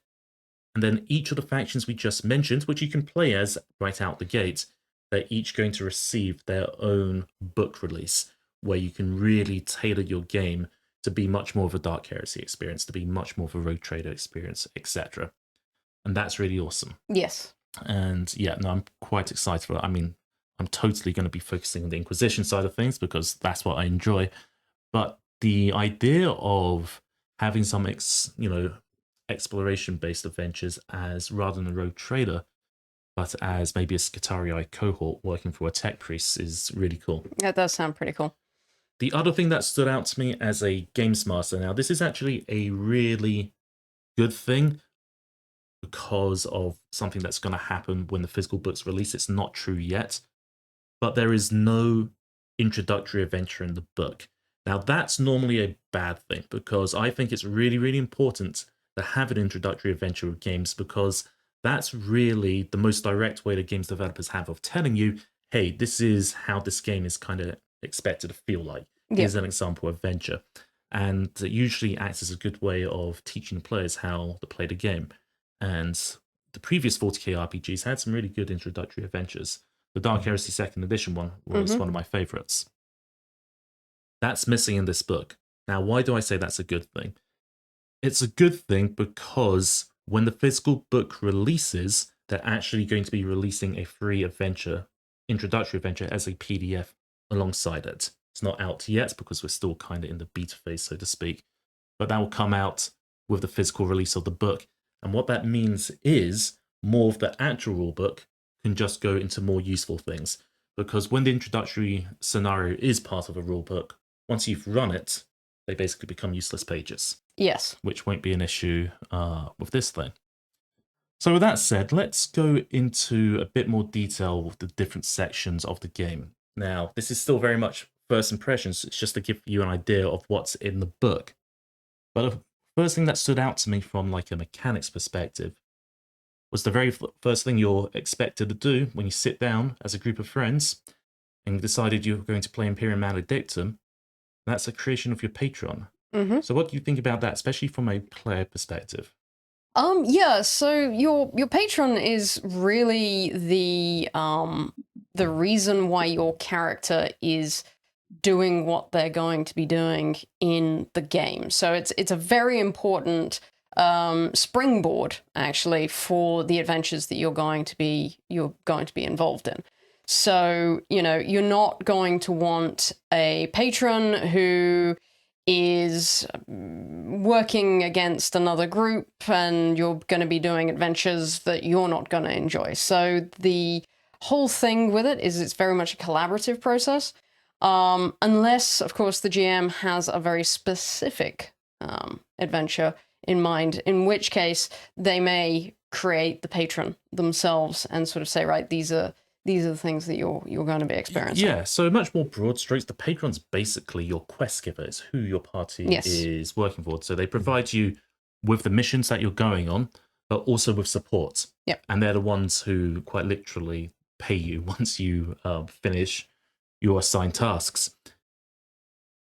and then each of the factions we just mentioned, which you can play as right out the gate, they're each going to receive their own book release, where you can really tailor your game to be much more of a Dark Heresy experience, to be much more of a Rogue Trader experience, etc. And that's really awesome. Yes. And yeah, no, I'm quite excited for it. I mean, I'm totally going to be focusing on the Inquisition side of things because that's what I enjoy. But the idea of having some, exploration-based adventures as rather than a Rogue Trader, but as maybe a Scutarii cohort working for a tech priest is really cool. That does sound pretty cool. The other thing that stood out to me as a Games Master, now this is actually a really good thing, because of something that's going to happen when the physical book's released. It's not true yet, but there is no introductory adventure in the book. Now, that's normally a bad thing, because I think it's really, really important to have an introductory adventure with games, because that's really the most direct way that games developers have of telling you, hey, this is how this game is kind of expected to feel like. Here's an example adventure. And it usually acts as a good way of teaching players how to play the game. And the previous 40k RPGs had some really good introductory adventures. The Dark Heresy 2nd Edition one was one of my favorites. That's missing in this book. Now, why do I say that's a good thing? It's a good thing because when the physical book releases, they're actually going to be releasing a free adventure, introductory adventure, as a PDF alongside it. It's not out yet because we're still kind of in the beta phase, so to speak. But that will come out with the physical release of the book. And what that means is more of the actual rulebook can just go into more useful things. Because when the introductory scenario is part of a rulebook, once you've run it, they basically become useless pages. Yes. Which won't be an issue with this thing. So with that said, let's go into a bit more detail with the different sections of the game. Now, this is still very much first impressions. It's just to give you an idea of what's in the book. But the first thing that stood out to me from like a mechanics perspective was the very first thing you're expected to do when you sit down as a group of friends and decided you're going to play Imperium Maledictum. That's the creation of your patron. Mm-hmm. So what do you think about that, especially from a player perspective? Yeah, so your patron is really the reason why your character is doing what they're going to be doing in the game. So it's a very important springboard actually for the adventures that you're going to be involved in. So, you know, you're not going to want a patron who is working against another group and you're going to be doing adventures that you're not going to enjoy. So the whole thing with it is it's very much a collaborative process. Unless, of course, the GM has a very specific adventure in mind, in which case they may create the patron themselves and sort of say, right, these are the things that you're going to be experiencing. Yeah, so much more broad strokes. The patron's basically your quest giver. It's who your party is working for. So they provide you with the missions that you're going on, but also with support. Yep. And they're the ones who quite literally pay you once you finish your assigned tasks.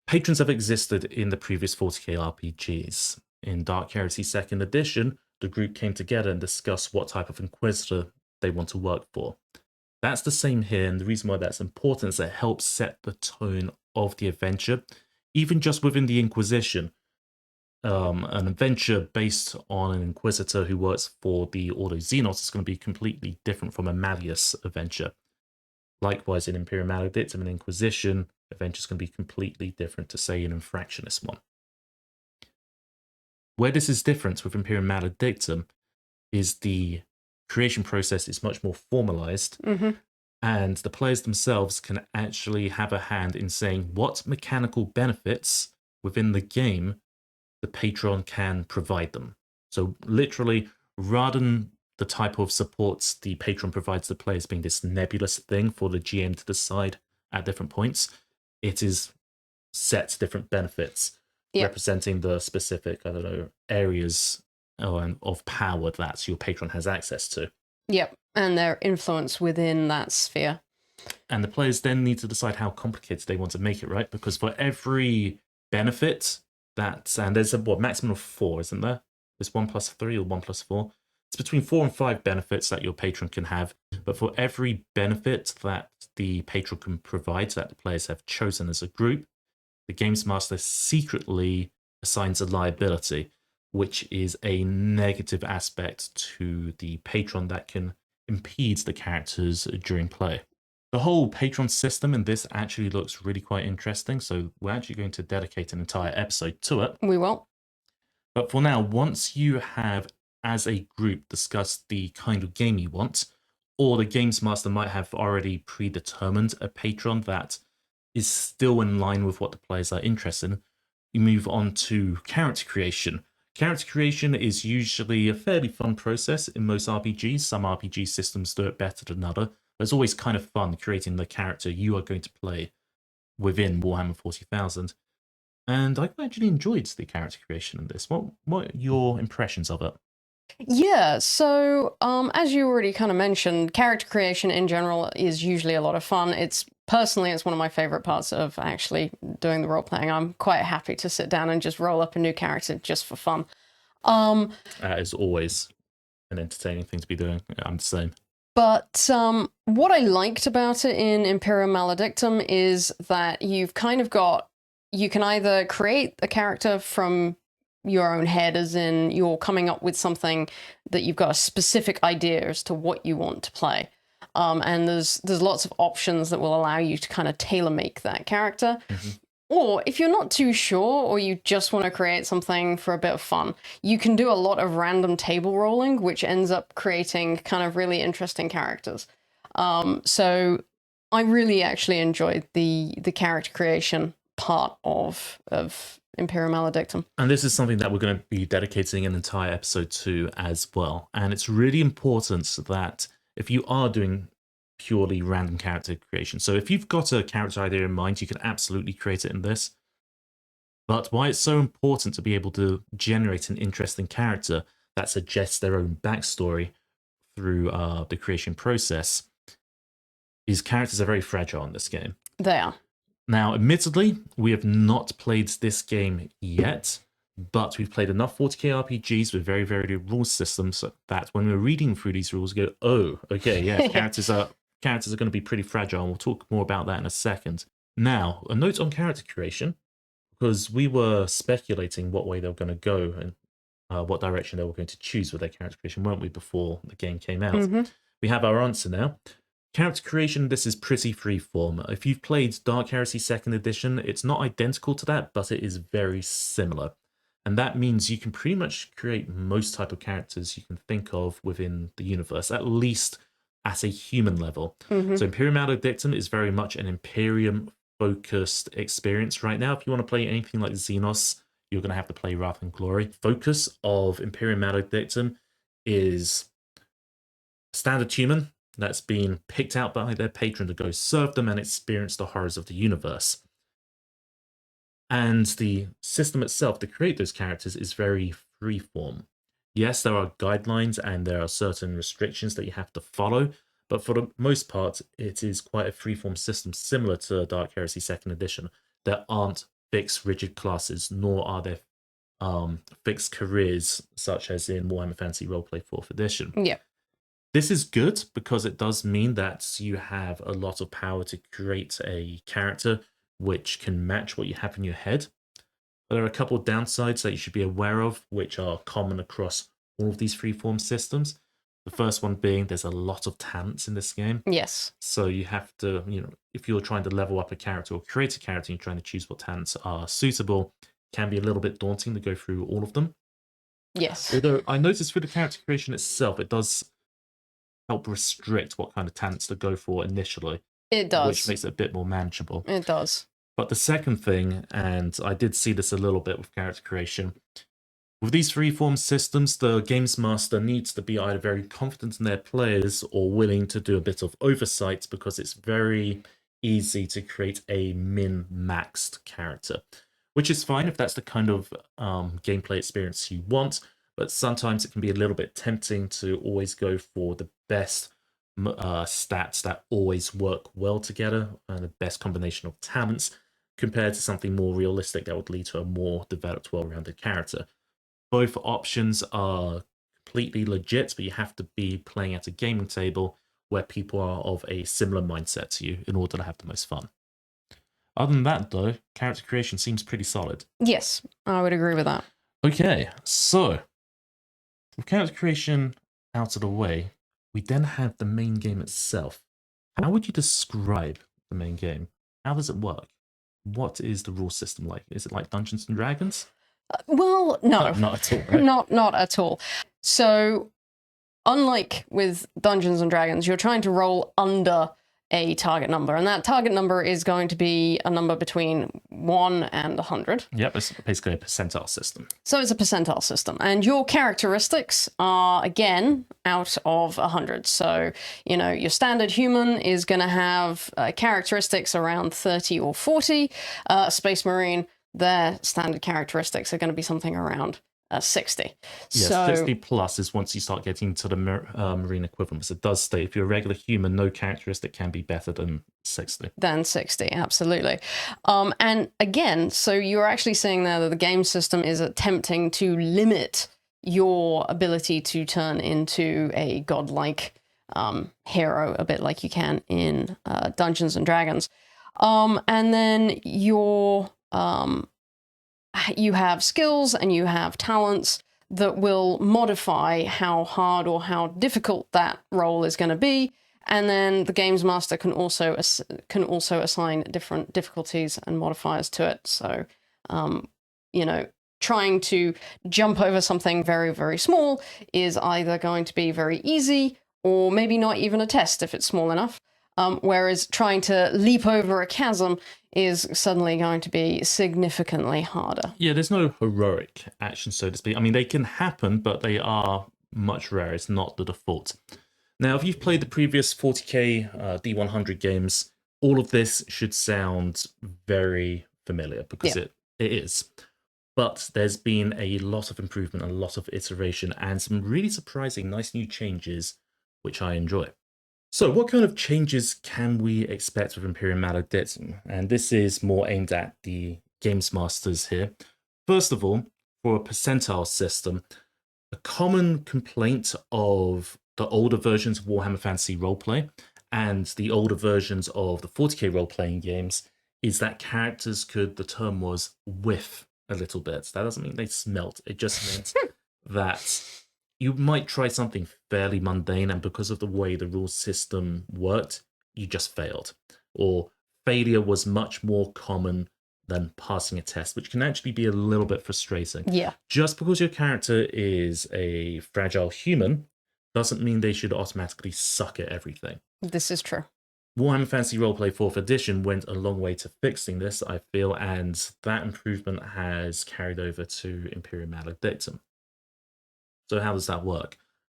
Patrons have existed in the previous 40k RPGs. In Dark Heresy 2nd Edition, the group came together and discussed what type of Inquisitor they want to work for. That's the same here, and the reason why that's important is it helps set the tone of the adventure, even just within the Inquisition. An adventure based on an Inquisitor who works for the Ordo Xenos is going to be completely different from a Malleus adventure. Likewise, in Imperium Maledictum and Inquisition, adventures can be completely different to, say, an Infractionist one. Where this is different with Imperium Maledictum is the creation process is much more formalized, and the players themselves can actually have a hand in saying what mechanical benefits within the game the patron can provide them. So literally, rather than the type of supports the patron provides the players being this nebulous thing for the GM to decide at different points, it is set different benefits representing the specific, I don't know, areas of power that your patron has access to. Yep, and their influence within that sphere. And the players then need to decide how complicated they want to make it, right? Because for every benefit and there's a maximum of 4, isn't there? There's 1 plus 3 or 1 plus 4. It's between 4 and 5 benefits that your patron can have. But for every benefit that the patron can provide that the players have chosen as a group, the Games Master secretly assigns a liability, which is a negative aspect to the patron that can impede the characters during play. The whole Patron system in this actually looks really quite interesting, so we're actually going to dedicate an entire episode to it. We will. But for now, once you have, as a group, discussed the kind of game you want, or the Games Master might have already predetermined a patron that is still in line with what the players are interested in, you move on to character creation. Character creation is usually a fairly fun process in most RPGs. Some RPG systems do it better than others. But it's always kind of fun creating the character you are going to play within Warhammer 40,000. And I actually enjoyed the character creation in this. What are your impressions of it? Yeah, so as you already kind of mentioned, character creation in general is usually a lot of fun. It's one of my favorite parts of actually doing the role playing. I'm quite happy to sit down and just roll up a new character just for fun. That is always an entertaining thing to be doing. I'm the same. But what I liked about it in Imperium Maledictum is that you can either create a character from your own head, as in you're coming up with something that you've got a specific idea as to what you want to play. And there's lots of options that will allow you to kind of tailor make that character. Or if you're not too sure, or you just want to create something for a bit of fun, you can do a lot of random table rolling, which ends up creating kind of really interesting characters. So I really actually enjoyed the character creation part of Imperium Maledictum. And this is something that we're going to be dedicating an entire episode to as well. And it's really important that if you are doing purely random character creation, so if you've got a character idea in mind, you can absolutely create it in this. But why it's so important to be able to generate an interesting character that suggests their own backstory through the creation process is characters are very fragile in this game. They are. Now, admittedly, we have not played this game yet, but we've played enough 40k RPGs with very varied rule systems that when we're reading through these rules, we go, oh, okay, yeah, characters are going to be pretty fragile, and we'll talk more about that in a second. Now, a note on character creation, because we were speculating what way they were going to go and what direction they were going to choose with their character creation, weren't we, before the game came out? Mm-hmm. We have our answer now. Character creation, this is pretty freeform. If you've played Dark Heresy 2nd Edition, it's not identical to that, but it is very similar. And that means you can pretty much create most type of characters you can think of within the universe, at least at a human level. Mm-hmm. So Imperium Maledictum is very much an Imperium-focused experience right now. If you want to play anything like Xenos, you're going to have to play Wrath and Glory. Focus of Imperium Maledictum is standard human that's been picked out by their patron to go serve them and experience the horrors of the universe. And the system itself to create those characters is very freeform. Yes, there are guidelines and there are certain restrictions that you have to follow, but for the most part, it is quite a freeform system similar to Dark Heresy 2nd Edition. There aren't fixed rigid classes, nor are there fixed careers such as in Warhammer Fantasy Roleplay 4th Edition. Yeah. This is good because it does mean that you have a lot of power to create a character which can match what you have in your head. But there are a couple of downsides that you should be aware of, which are common across all of these freeform systems. The first one being there's a lot of talents in this game. Yes. So you have to, if you're trying to level up a character or create a character and you're trying to choose what talents are suitable, it can be a little bit daunting to go through all of them. Yes. Although I noticed through the character creation itself, it does help restrict what kind of talents to go for initially. It does. Which makes it a bit more manageable. It does. But the second thing, and I did see this a little bit with character creation, with these freeform systems, the games master needs to be either very confident in their players or willing to do a bit of oversight, because it's very easy to create a min-maxed character, which is fine if that's the kind of gameplay experience you want. But sometimes it can be a little bit tempting to always go for the best stats that always work well together and the best combination of talents compared to something more realistic that would lead to a more developed, well-rounded character. Both options are completely legit, but you have to be playing at a gaming table where people are of a similar mindset to you in order to have the most fun. Other than that, though, character creation seems pretty solid. Yes, I would agree with that. Okay, so with character creation out of the way, we then have the main game itself. How would you describe the main game? How does it work? What is the rule system like? Is it like Dungeons and Dragons? Well, no. Not at all, right? Not at all. So, unlike with Dungeons and Dragons, you're trying to roll under a target number, and that target number is going to be a number between 1 and 100. Yep, it's basically a percentile system. So it's a percentile system, and your characteristics are, again, out of 100. So, your standard human is going to have characteristics around 30 or 40. Space Marine, their standard characteristics are going to be something around 60. Yes, so, 60 plus is once you start getting to the marine equivalents. It does state if you're a regular human, no characteristic can be better than 60. Than 60, absolutely. And again, so you're actually seeing there that the game system is attempting to limit your ability to turn into a godlike hero, a bit like you can in Dungeons and Dragons. And then you have skills and you have talents that will modify how hard or how difficult that role is going to be. And then the games master can also assign different difficulties and modifiers to it. So, trying to jump over something very, very small is either going to be very easy or maybe not even a test if it's small enough. Whereas trying to leap over a chasm is suddenly going to be significantly harder. Yeah, there's no heroic action, so to speak. I mean, they can happen, but they are much rarer. It's not the default. Now, if you've played the previous 40k D100 games, all of this should sound very familiar because it is. But there's been a lot of improvement, a lot of iteration, and some really surprising, nice new changes, which I enjoy. So what kind of changes can we expect with Imperium Maledictum? And this is more aimed at the games masters here. First of all, for a percentile system, a common complaint of the older versions of Warhammer Fantasy Roleplay and the older versions of the 40k role-playing games is that characters could, the term was, whiff a little bit. That doesn't mean they smelt. It just meant that you might try something fairly mundane, and because of the way the rule system worked, you just failed. Or failure was much more common than passing a test, which can actually be a little bit frustrating. Yeah. Just because your character is a fragile human doesn't mean they should automatically suck at everything. This is true. Warhammer Fantasy Roleplay 4th Edition went a long way to fixing this, I feel, and that improvement has carried over to Imperium Maledictum. So how does that work?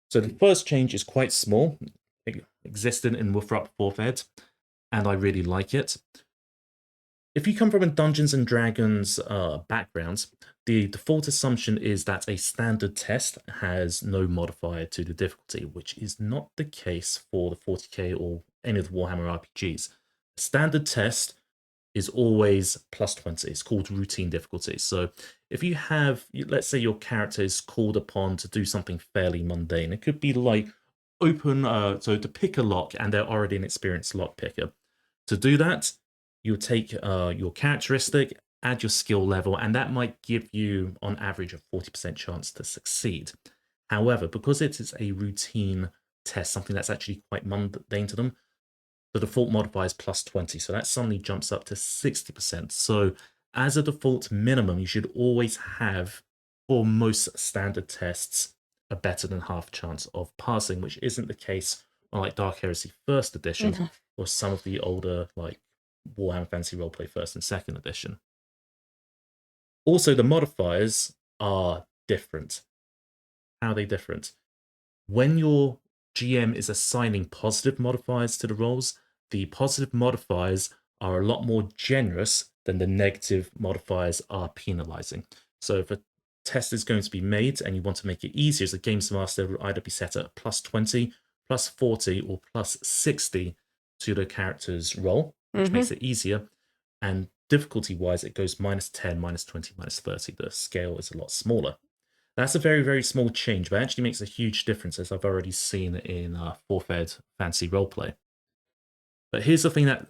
So the first change is quite small, existent in Wolfrup 4th Ed, and I really like it. If you come from a Dungeons and Dragons background, the default assumption is that a standard test has no modifier to the difficulty, which is not the case for the 40k or any of the Warhammer RPGs. A standard test is always plus 20. It's called routine difficulty. So if you have, let's say your character is called upon to do something fairly mundane, it could be like so to pick a lock and they're already an experienced lock picker. To do that, you take your characteristic, add your skill level, and that might give you, on average, a 40% chance to succeed. However, because it is a routine test, something that's actually quite mundane to them, the default modifier is plus 20, so that suddenly jumps up to 60%. So as a default minimum, you should always have, for most standard tests, a better than half chance of passing, which isn't the case on like Dark Heresy 1st Edition or some of the older like Warhammer Fantasy Roleplay 1st and 2nd Edition. Also, the modifiers are different. How are they different? When your GM is assigning positive modifiers to the rolls, the positive modifiers are a lot more generous than the negative modifiers are penalizing. So if a test is going to be made and you want to make it easier as a games master, it will either be set at plus 20, plus 40, or plus 60 to the character's roll, which makes it easier. And difficulty-wise, it goes minus 10, minus 20, minus 30. The scale is a lot smaller. That's a very, very small change, but it actually makes a huge difference, as I've already seen in 4th Ed Fantasy Roleplay. But here's the thing that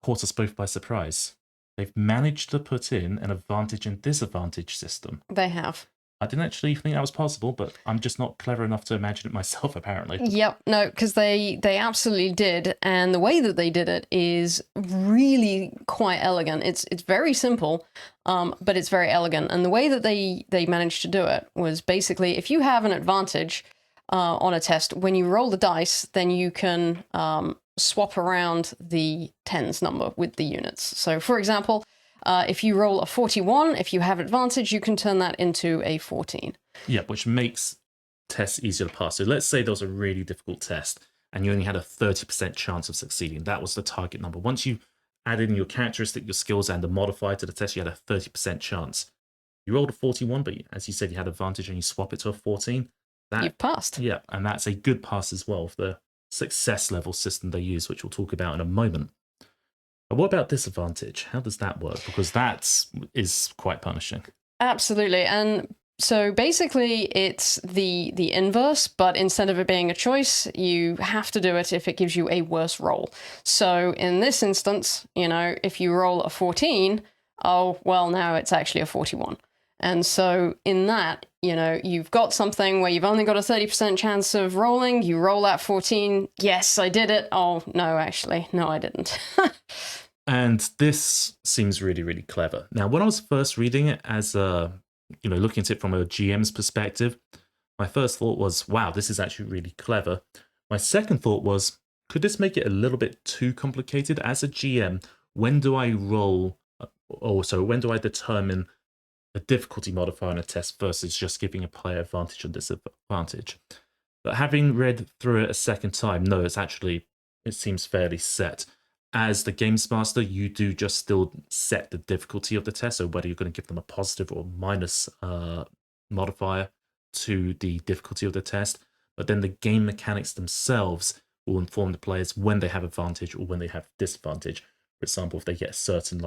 caught us both by surprise. They've managed to put in an advantage and disadvantage system. They have. I didn't actually think that was possible, but I'm just not clever enough to imagine it myself, apparently. Yep, no, because they absolutely did, and the way that they did it is really quite elegant. It's very simple, but it's very elegant. And the way that they managed to do it was basically, if you have an advantage on a test, when you roll the dice, then you can swap around the tens number with the units. So, for example, if you roll a 41, if you have advantage, you can turn that into a 14. Yeah, which makes tests easier to pass. So let's say there was a really difficult test and you only had a 30% chance of succeeding. That was the target number. Once you add in your characteristic, your skills, and the modifier to the test, you had a 30% chance. You rolled a 41, but as you said, you had advantage and you swap it to a 14. You've passed. Yeah, and that's a good pass as well for the success level system they use, which we'll talk about in a moment. But what about disadvantage? How does that work? Because that is quite punishing. Absolutely. And so basically it's the inverse, but instead of it being a choice, you have to do it if it gives you a worse roll. So in this instance, you know, if you roll a 14, oh, well, now it's actually a 41. And so in that, you know, you've got something where you've only got a 30% chance of rolling, you roll that 14, yes, I did it. Oh, no, actually, no, I didn't. And this seems really, really clever. Now, when I was first reading it as looking at it from a GM's perspective, my first thought was, wow, this is actually really clever. My second thought was, could this make it a little bit too complicated? As a GM, when do I roll, when do I determine a difficulty modifier on a test versus just giving a player advantage or disadvantage? But having read through it a second time, no, it seems fairly set. As the games master, you do just still set the difficulty of the test, so whether you're going to give them a positive or minus modifier to the difficulty of the test. But then the game mechanics themselves will inform the players when they have advantage or when they have disadvantage. For example, if they get a certain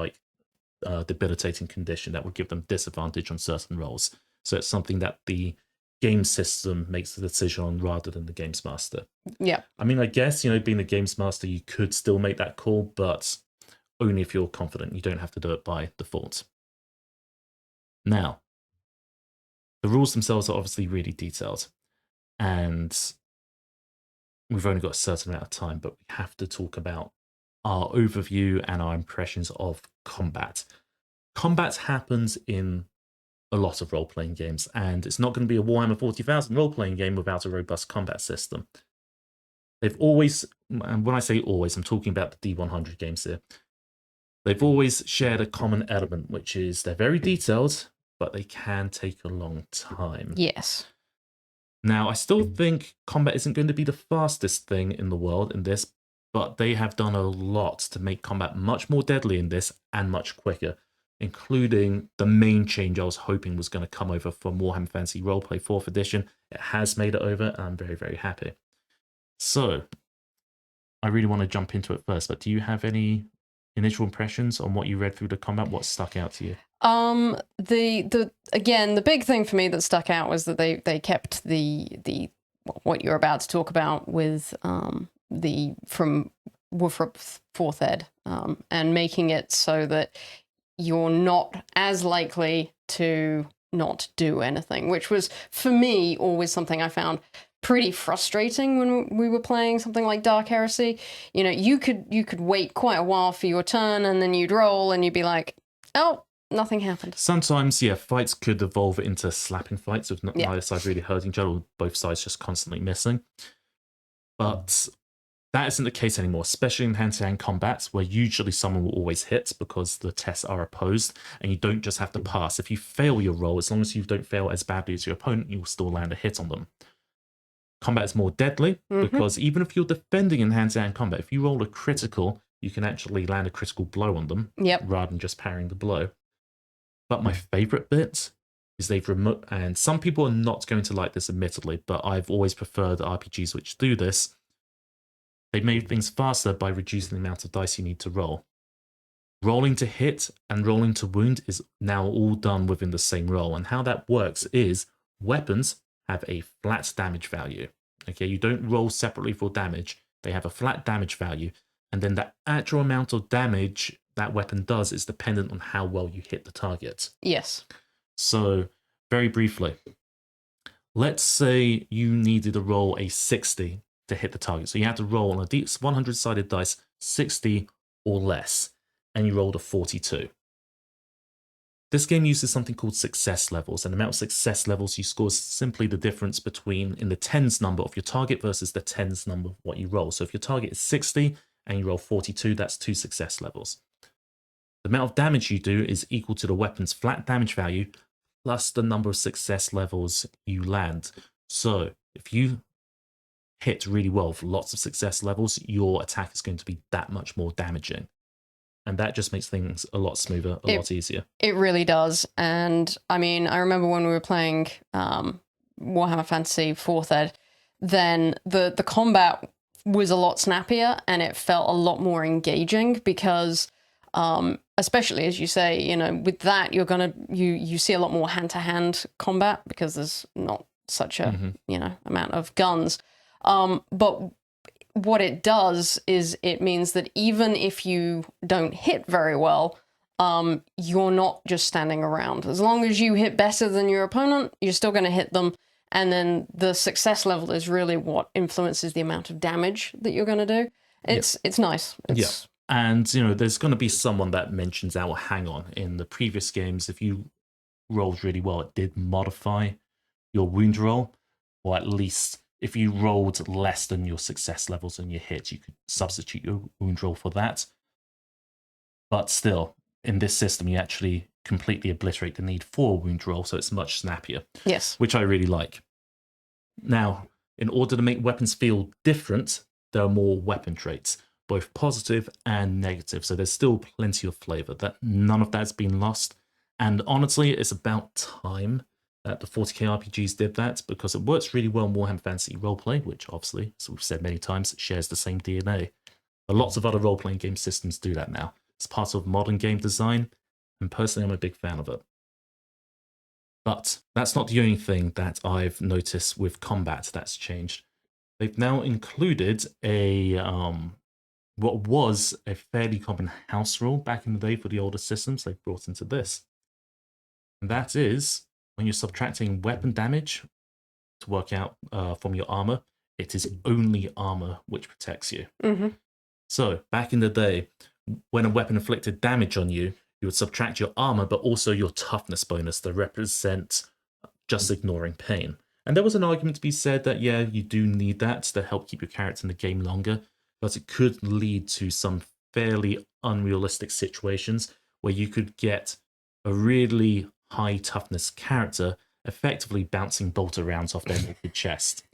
debilitating condition, that will give them disadvantage on certain rolls. So it's something that the game system makes the decision on rather than the games master. Yeah. I mean, I guess, being the games master, you could still make that call, but only if you're confident. You don't have to do it by default. Now, the rules themselves are obviously really detailed, and we've only got a certain amount of time, but we have to talk about our overview and our impressions of combat. Combat happens in a lot of role-playing games, and it's not going to be a Warhammer 40,000 role-playing game without a robust combat system. They've always, and when I say always, I'm talking about the D100 games here, they've always shared a common element, which is they're very detailed, but they can take a long time. Yes. Now, I still think combat isn't going to be the fastest thing in the world in this, but they have done a lot to make combat much more deadly in this and much quicker, including the main change I was hoping was going to come over from Warhammer Fantasy Roleplay 4th edition. It has made it over, and I'm very, very happy. So, I really want to jump into it first, but do you have any initial impressions on what you read through the combat? What stuck out to you? The big thing for me that stuck out was that they kept the what you're about to talk about with from Wolfrop 4th Ed, and making it so that you're not as likely to not do anything, which was, for me, always something I found pretty frustrating when we were playing something like Dark Heresy. You could wait quite a while for your turn, and then you'd roll, and you'd be like, oh, nothing happened. Sometimes, fights could evolve into slapping fights with neither side really hurting each other, or both sides just constantly missing. But that isn't the case anymore, especially in hand-to-hand combats, where usually someone will always hit because the tests are opposed, and you don't just have to pass. If you fail your roll, as long as you don't fail as badly as your opponent, you'll still land a hit on them. Combat is more deadly, because even if you're defending in hand-to-hand combat, if you roll a critical, you can actually land a critical blow on them, rather than just parrying the blow. But my favorite bit is they've removed, and some people are not going to like this admittedly, but I've always preferred RPGs which do this. They made things faster by reducing the amount of dice you need to roll. Rolling to hit and rolling to wound is now all done within the same roll, and how that works is weapons have a flat damage value. Okay, you don't roll separately for damage. They have a flat damage value, and then the actual amount of damage that weapon does is dependent on how well you hit the target. Yes. So, very briefly, let's say you needed to roll a 60 to hit the target. So you had to roll on a 100-sided dice 60 or less, and you rolled a 42. This game uses something called success levels, and the amount of success levels you score is simply the difference between in the tens number of your target versus the tens number of what you roll. So if your target is 60 and you roll 42, that's 2 success levels. The amount of damage you do is equal to the weapon's flat damage value plus the number of success levels you land. So if you hit really well with lots of success levels, your attack is going to be that much more damaging. And that just makes things a lot smoother, a lot easier. It really does. And I mean, I remember when we were playing Warhammer Fantasy 4th Ed, then the combat was a lot snappier and it felt a lot more engaging because, especially as you say, with that, you're gonna you see a lot more hand-to-hand combat because there's not such a amount of guns. But what it does is it means that even if you don't hit very well, you're not just standing around. As long as you hit better than your opponent, you're still going to hit them. And then the success level is really what influences the amount of damage that you're going to do. It's nice. And, there's going to be someone that mentions that, well, hang on, in the previous games, if you rolled really well, it did modify your wound roll, or at least if you rolled less than your success levels on your hit, you could substitute your wound roll for that. But still, in this system, you actually completely obliterate the need for a wound roll, so it's much snappier. Yes. Which I really like. Now, in order to make weapons feel different, there are more weapon traits, both positive and negative. So there's still plenty of flavor. That none of that's been lost. And honestly, it's about time that the 40k RPGs did that, because it works really well in Warhammer Fantasy Roleplay, which obviously, as we've said many times, shares the same DNA. But lots of other role-playing game systems do that now. It's part of modern game design, and personally, I'm a big fan of it. But that's not the only thing that I've noticed with combat that's changed. They've now included a what was a fairly common house rule back in the day for the older systems. They've brought into this, and that is when you're subtracting weapon damage to work out from your armor, it is only armor which protects you. Mm-hmm. So back in the day, when a weapon inflicted damage on you, you would subtract your armor, but also your toughness bonus to represent just ignoring pain. And there was an argument to be said that, yeah, you do need that to help keep your character in the game longer, but it could lead to some fairly unrealistic situations where you could get a really high toughness character effectively bouncing bolt rounds off their naked chest.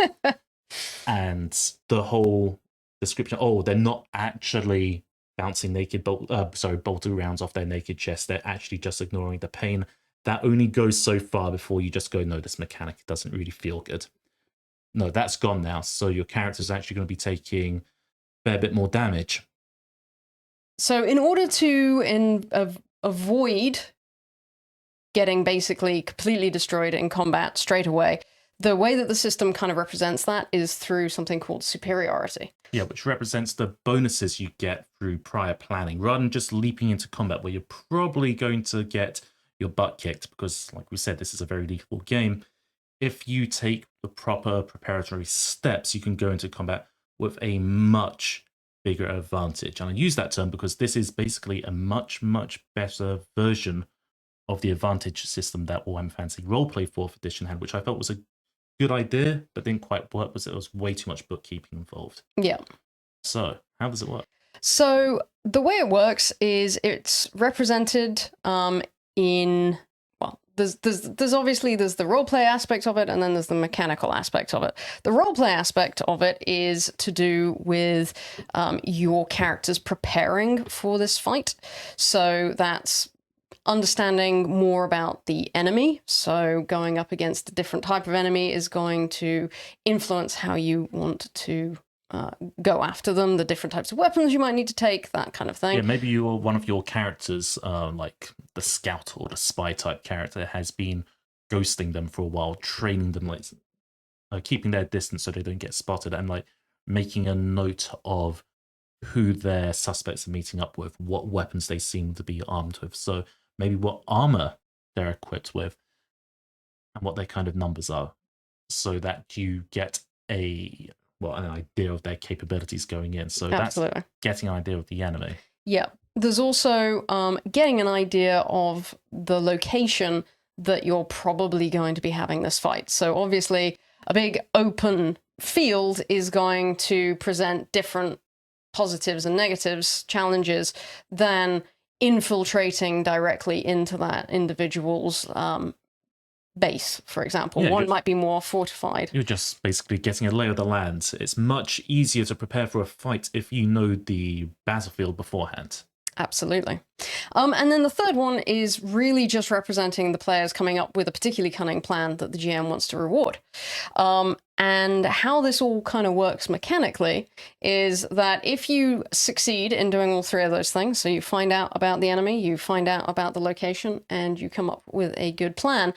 And the whole description, they're not actually bouncing bolter rounds off their naked chest. They're actually just ignoring the pain. That only goes so far before you just go, no, this mechanic doesn't really feel good. No, that's gone now. So your character's actually going to be taking a fair bit more damage. So in order to avoid getting basically completely destroyed in combat straight away, the way that the system kind of represents that is through something called superiority. Yeah, which represents the bonuses you get through prior planning, rather than just leaping into combat where you're probably going to get your butt kicked, because, like we said, this is a very lethal game. If you take the proper preparatory steps, you can go into combat with a much bigger advantage. And I use that term because this is basically a much, much better version of the advantage system that Warhammer Fantasy Roleplay 4th edition had, which I felt was a good idea, but didn't quite work because there was way too much bookkeeping involved. Yeah. So, how does it work? So, the way it works is it's represented in, well, there's obviously the roleplay aspect of it, and then there's the mechanical aspect of it. The roleplay aspect of it is to do with your characters preparing for this fight. So that's understanding more about the enemy. So going up against a different type of enemy is going to influence how you want to go after them, the different types of weapons you might need to take, that kind of thing. Yeah, maybe one of your characters, like the scout or the spy type character, has been ghosting them for a while, training them, like keeping their distance so they don't get spotted, and like making a note of who their suspects are meeting up with, what weapons they seem to be armed with. So maybe what armor they're equipped with and what their kind of numbers are, so that you get an idea of their capabilities going in. So Absolutely. That's getting an idea of the enemy. Yeah. There's also getting an idea of the location that you're probably going to be having this fight. So obviously a big open field is going to present different positives and negatives, challenges, than infiltrating directly into that individual's base, for example. Yeah, one might be more fortified. You're just basically getting a lay of the land. It's much easier to prepare for a fight if you know the battlefield beforehand. Absolutely. And then the third one is really just representing the players coming up with a particularly cunning plan that the GM wants to reward. And how this all kind of works mechanically is that if you succeed in doing all three of those things, so you find out about the enemy, you find out about the location, and you come up with a good plan,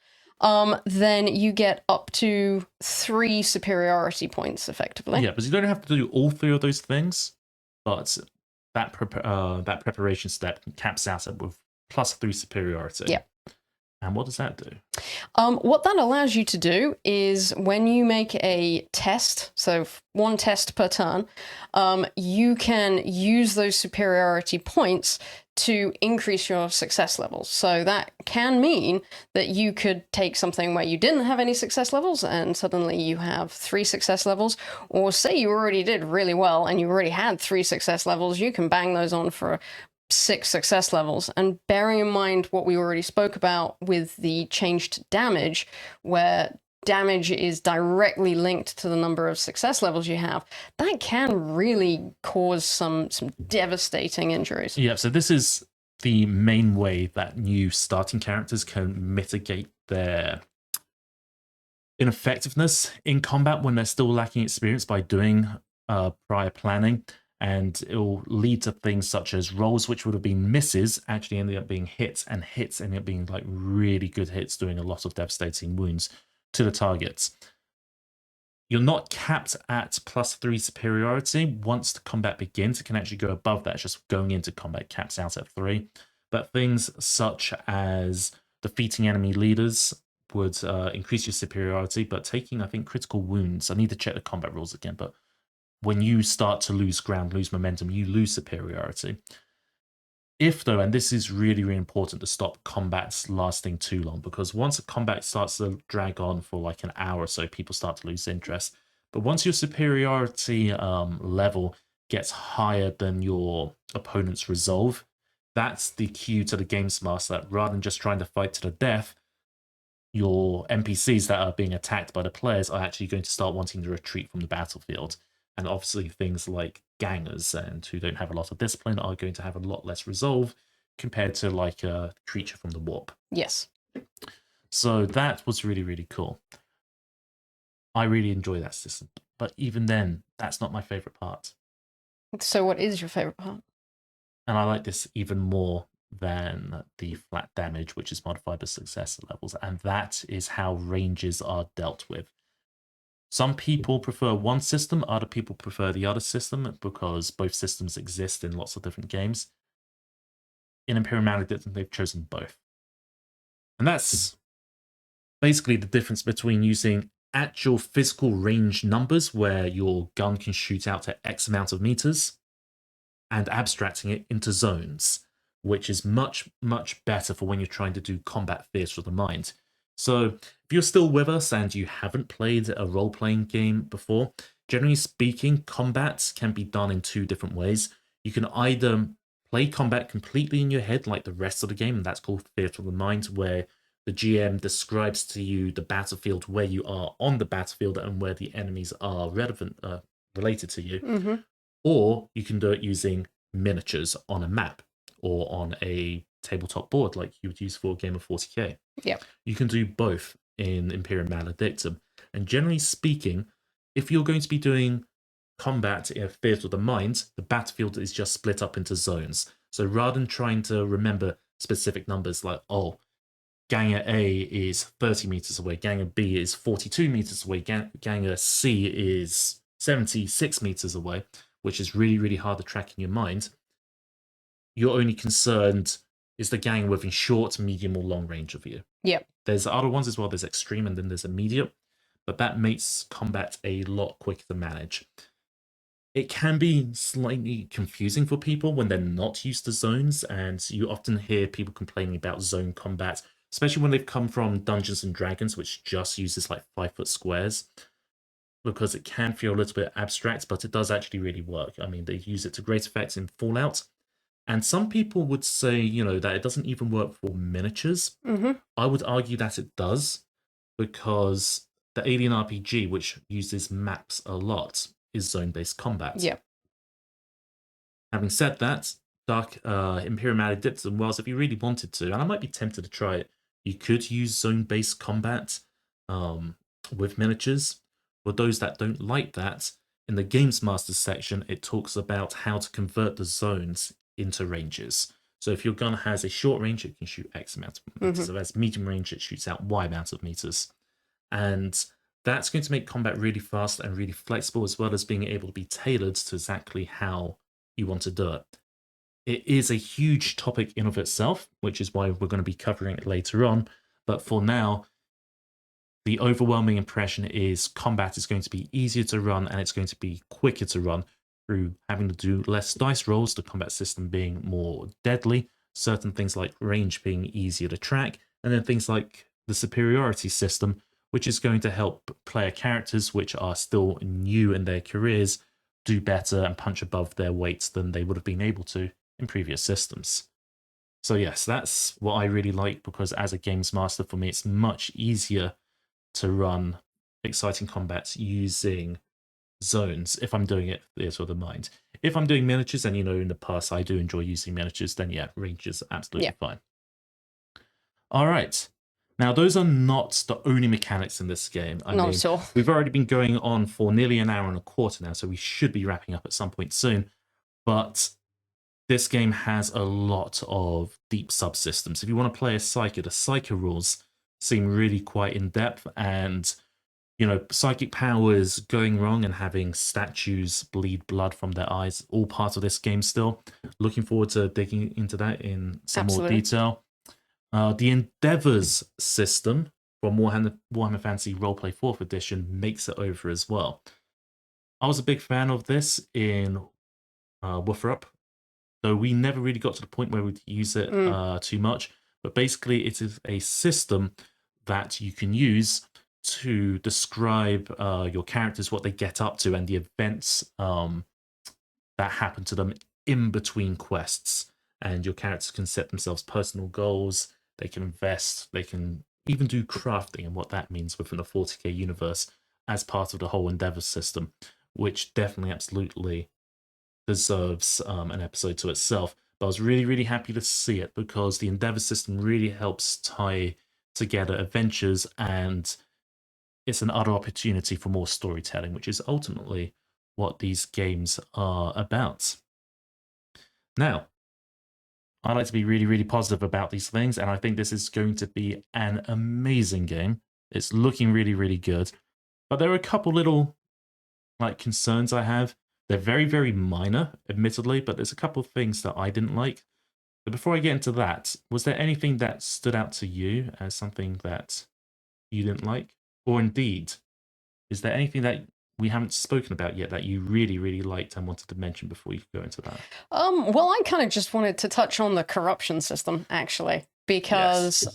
then you get up to 3 superiority points, effectively. Yeah, but you don't have to do all 3 of those things, but that preparation step caps out with +3 superiority. Yeah. And what does that do? What that allows you to do is when you make a test, so one test per turn, you can use those superiority points to increase your success levels. So that can mean that you could take something where you didn't have any success levels and suddenly you have 3 success levels, or say you already did really well and you already had 3 success levels, you can bang those on for 6 success levels. And bearing in mind what we already spoke about with the changed damage, where damage is directly linked to the number of success levels you have, that can really cause some devastating injuries. Yeah, so this is the main way that new starting characters can mitigate their ineffectiveness in combat when they're still lacking experience by doing prior planning. And it will lead to things such as rolls which would have been misses actually ending up being hits, and hits ending up being like really good hits, doing a lot of devastating wounds to the targets. You're not capped at +3 superiority. Once the combat begins, it can actually go above that. It's just going into combat caps out at 3. But things such as defeating enemy leaders would increase your superiority, but taking, I think, critical wounds. I need to check the combat rules again, but when you start to lose ground, lose momentum, you lose superiority. If though, and this is really, really important to stop combats lasting too long, because once a combat starts to drag on for like an hour or so, people start to lose interest. But once your superiority level gets higher than your opponent's resolve, that's the cue to the games master that rather than just trying to fight to the death, your NPCs that are being attacked by the players are actually going to start wanting to retreat from the battlefield. And obviously things like gangers and who don't have a lot of discipline are going to have a lot less resolve compared to like a creature from the warp. Yes. So that was really, really cool. I really enjoy that system. But even then, that's not my favorite part. So what is your favorite part? And I like this even more than the flat damage, which is modified by success levels. And that is how ranges are dealt with. Some people prefer one system, other people prefer the other system because both systems exist in lots of different games. In Imperium Maledictum, they've chosen both. And that's basically the difference between using actual physical range numbers where your gun can shoot out at X amount of meters and abstracting it into zones, which is much, much better for when you're trying to do combat fears for the mind. So if you're still with us and you haven't played a role-playing game before, generally speaking, combat can be done in 2 different ways. You can either play combat completely in your head like the rest of the game, and that's called Theatre of the Mind, where the GM describes to you the battlefield, where you are on the battlefield and where the enemies are related to you. Mm-hmm. Or you can do it using miniatures on a map or on a tabletop board like you would use for a game of 40k. Yeah. You can do both in Imperium Maledictum. And generally speaking, if you're going to be doing combat in a Theatre of the Mind, the battlefield is just split up into zones. So rather than trying to remember specific numbers like, oh, Ganger A is 30 meters away, Ganger B is 42 meters away, Ganger C is 76 meters away, which is really, really hard to track in your mind, you're only concerned is the gang within short, medium, or long range of you. Yep. There's other ones as well. There's extreme and then there's immediate, but that makes combat a lot quicker to manage. It can be slightly confusing for people when they're not used to zones, and you often hear people complaining about zone combat, especially when they've come from Dungeons and Dragons, which just uses like 5-foot squares, because it can feel a little bit abstract, but it does actually really work. I mean, they use it to great effect in Fallout. And some people would say, that it doesn't even work for miniatures. Mm-hmm. I would argue that it does, because the Alien RPG, which uses maps a lot, is zone-based combat. Yeah. Having said that, Imperium Maledictum, if you really wanted to, and I might be tempted to try it, you could use zone-based combat with miniatures. For those that don't like that, in the Games Master section, it talks about how to convert the zones into ranges. So if your gun has a short range, it can shoot X amount of meters. Mm-hmm. If it has medium range, it shoots out Y amount of meters. And that's going to make combat really fast and really flexible, as well as being able to be tailored to exactly how you want to do it. It is a huge topic in of itself, which is why we're going to be covering it later on. But for now, the overwhelming impression is combat is going to be easier to run and it's going to be quicker to run through having to do less dice rolls, the combat system being more deadly, certain things like range being easier to track, and then things like the superiority system, which is going to help player characters which are still new in their careers do better and punch above their weights than they would have been able to in previous systems. So yes, that's what I really like, because as a games master, for me, it's much easier to run exciting combats using zones if I'm doing it theatre of the mind. If I'm doing miniatures, and in the past I do enjoy using miniatures, then yeah, range is absolutely fine. All right. Now, those are not the only mechanics in this game. I mean, at all. we've already been going on for nearly an hour and a quarter now, so we should be wrapping up at some point soon. But this game has a lot of deep subsystems. If you want to play a Psyker, the Psyker rules seem really quite in-depth, and psychic powers going wrong and having statues bleed blood from their eyes, all part of this game still. Looking forward to digging into that in some more detail. The Endeavors system from Warhammer Fantasy Roleplay 4th Edition makes it over as well. I was a big fan of this in Woofer-Up, though we never really got to the point where we'd use it too much. But basically, it is a system that you can use to describe your characters, what they get up to, and the events that happen to them in between quests. And your characters can set themselves personal goals, they can invest, they can even do crafting and what that means within the 40k universe as part of the whole Endeavor system, which definitely absolutely deserves an episode to itself. But I was really, really happy to see it, because the Endeavor system really helps tie together adventures, and it's an utter opportunity for more storytelling, which is ultimately what these games are about. Now, I like to be really, really positive about these things, and I think this is going to be an amazing game. It's looking really, really good. But there are a couple little concerns I have. They're very, very minor, admittedly, but there's a couple of things that I didn't like. But before I get into that, was there anything that stood out to you as something that you didn't like? Or indeed, is there anything that we haven't spoken about yet that you really, really liked and wanted to mention before you go into that? Well, I kind of just wanted to touch on the corruption system, actually, because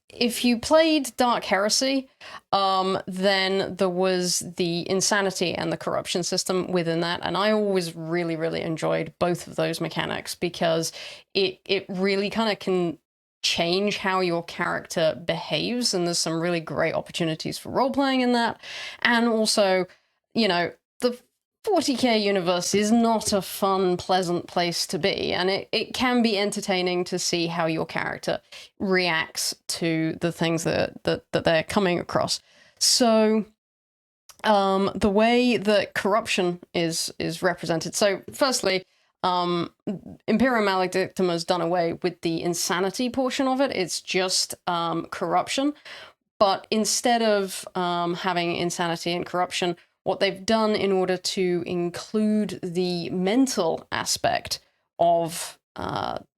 if you played Dark Heresy, then there was the insanity and the corruption system within that, and I always really, really enjoyed both of those mechanics, because it really kind of can change how your character behaves, and there's some really great opportunities for role-playing in that. And also, the 40k universe is not a fun, pleasant place to be, and it can be entertaining to see how your character reacts to the things that they're coming across. So the way that corruption is represented, so firstly, Imperium Maledictum has done away with the insanity portion of it. It's just corruption. But instead of having insanity and corruption, what they've done in order to include the mental aspect of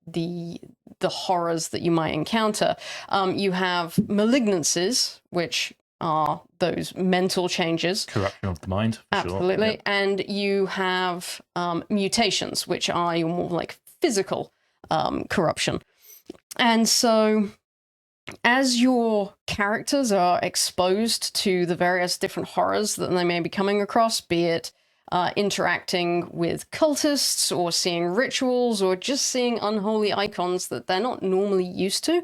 the horrors that you might encounter, you have malignancies, which are those mental changes. Corruption of the mind. Absolutely. Sure. Yep. And you have mutations, which are your more like physical corruption. And so as your characters are exposed to the various different horrors that they may be coming across, be it interacting with cultists or seeing rituals or just seeing unholy icons that they're not normally used to,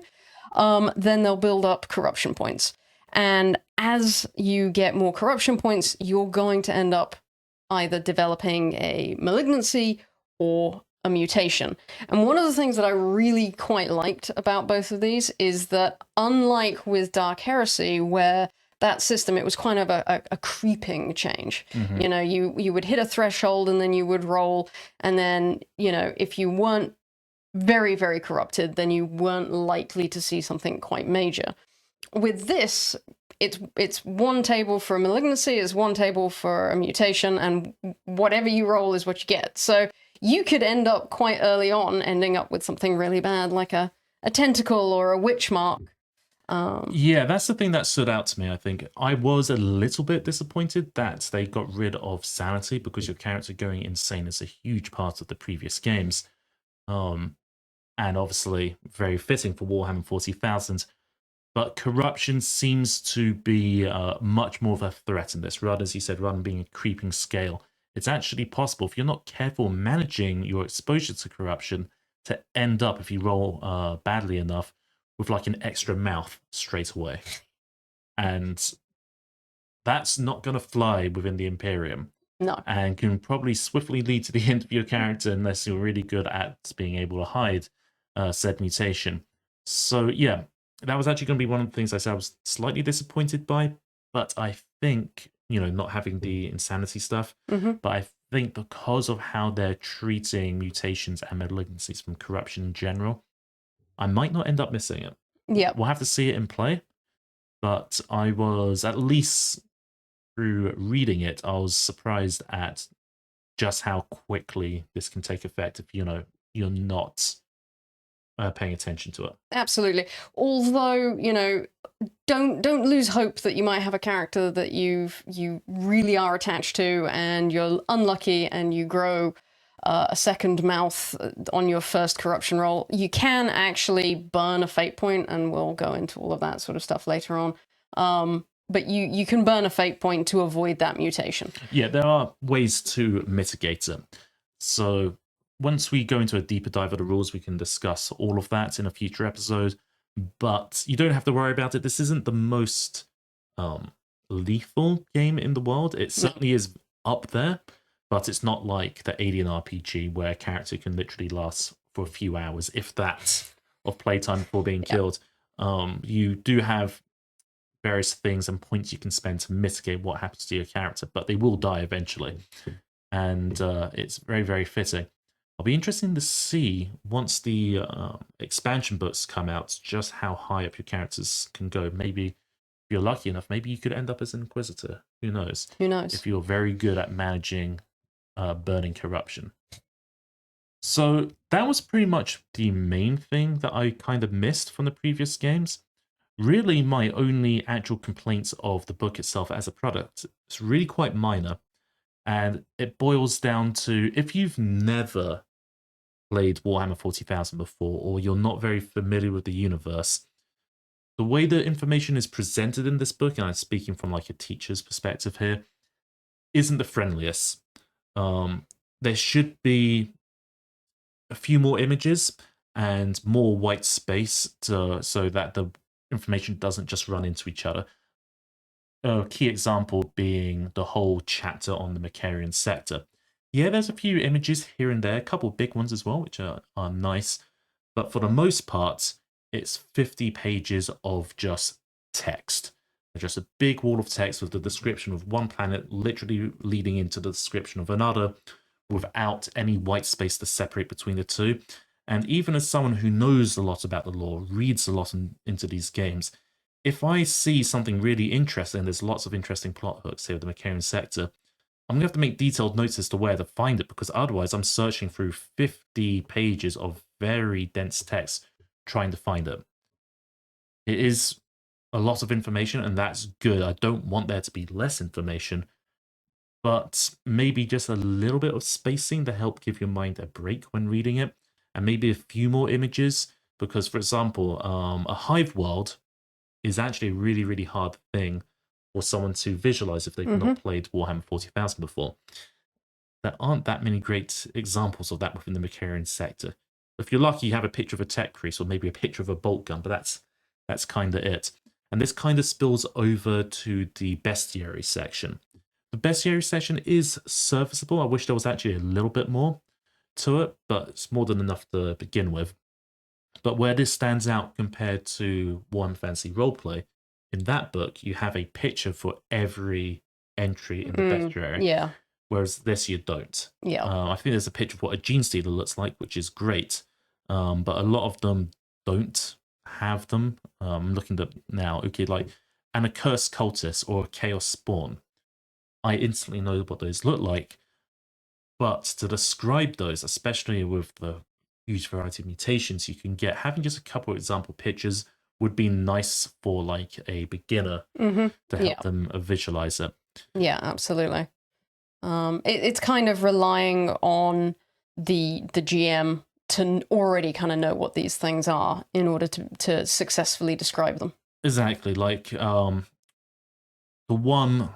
then they'll build up corruption points. And as you get more corruption points, you're going to end up either developing a malignancy or a mutation. And one of the things that I really quite liked about both of these is that, unlike with Dark Heresy, where that system, it was kind of a creeping change. Mm-hmm. You would hit a threshold and then you would roll, and then, if you weren't very, very corrupted, then you weren't likely to see something quite major. With this, it's one table for a malignancy, it's one table for a mutation, and whatever you roll is what you get. So you could end up quite early on ending up with something really bad, like a a tentacle or a witch mark. Yeah, that's the thing that stood out to me, I think. I was a little bit disappointed that they got rid of sanity because your character going insane is a huge part of the previous games. And obviously very fitting for Warhammer 40,000. But corruption seems to be much more of a threat in this. Rather, as you said, rather than being a creeping scale, it's actually possible, if you're not careful managing your exposure to corruption, to end up, if you roll badly enough, with like an extra mouth straight away. And that's not going to fly within the Imperium. No. And can probably swiftly lead to the end of your character unless you're really good at being able to hide said mutation. So yeah, that was actually going to be one of the things I said I was slightly disappointed by, but I think, not having the insanity stuff, but I think because of how they're treating mutations and malignancies from corruption in general, I might not end up missing it. Yeah. We'll have to see it in play, but I was, at least through reading it, I was surprised at just how quickly this can take effect if, you're not paying attention to it. Absolutely. Although, don't lose hope that you might have a character that you really are attached to, and you're unlucky and you grow a second mouth on your first corruption roll. You can actually burn a fate point, and we'll go into all of that sort of stuff later on. But you can burn a fate point to avoid that mutation. Yeah, there are ways to mitigate it. So once we go into a deeper dive of the rules, we can discuss all of that in a future episode. But you don't have to worry about it. This isn't the most lethal game in the world. It certainly is up there, but it's not like the Alien RPG where a character can literally last for a few hours, if that, of playtime before being killed. You do have various things and points you can spend to mitigate what happens to your character, but they will die eventually. And it's very, very fitting. I'll be interested to see, once the expansion books come out, just how high up your characters can go. Maybe if you're lucky enough, maybe you could end up as an Inquisitor. Who knows? Who knows? If you're very good at managing burning corruption. So that was pretty much the main thing that I kind of missed from the previous games. Really, my only actual complaints of the book itself as a product is really quite minor. And it boils down to, if you've never played Warhammer 40,000 before, or you're not very familiar with the universe, the way the information is presented in this book, and I'm speaking from like a teacher's perspective here, isn't the friendliest. There should be a few more images and more white space so that the information doesn't just run into each other. A key example being the whole chapter on the Macarian sector. Yeah, there's a few images here and there, a couple of big ones as well, which are nice. But for the most part, it's 50 pages of just text. Just a big wall of text with the description of one planet literally leading into the description of another, without any white space to separate between the two. And even as someone who knows a lot about the lore, reads a lot into these games, if I see something really interesting, there's lots of interesting plot hooks here with the Macarian sector, I'm going to have to make detailed notes as to where to find it, because otherwise I'm searching through 50 pages of very dense text trying to find it. It is a lot of information, and that's good. I don't want there to be less information, but maybe just a little bit of spacing to help give your mind a break when reading it, and maybe a few more images, because, for example, a hive world is actually a really, really hard thing for someone to visualize if they've not played Warhammer 40,000 before. There aren't that many great examples of that within the Macarian sector. If you're lucky, you have a picture of a tech crease or maybe a picture of a bolt gun, but that's kind of it. And this kind of spills over to the bestiary section. The bestiary section is serviceable. I wish there was actually a little bit more to it, but it's more than enough to begin with. But where this stands out compared to Warhammer Fantasy Roleplay, in that book, you have a picture for every entry in the bestiary. Yeah. Whereas this, you don't. Yeah. I think there's a picture of what a gene stealer looks like, which is great. But a lot of them don't have them. I'm looking at now. Okay, like an accursed cultist or a chaos spawn. I instantly know what those look like. But to describe those, especially with the huge variety of mutations you can get. Having just a couple of example pictures would be nice for like a beginner to help them visualize it. Yeah, absolutely. It's kind of relying on the GM to already kind of know what these things are in order to successfully describe them. Exactly. Like the one,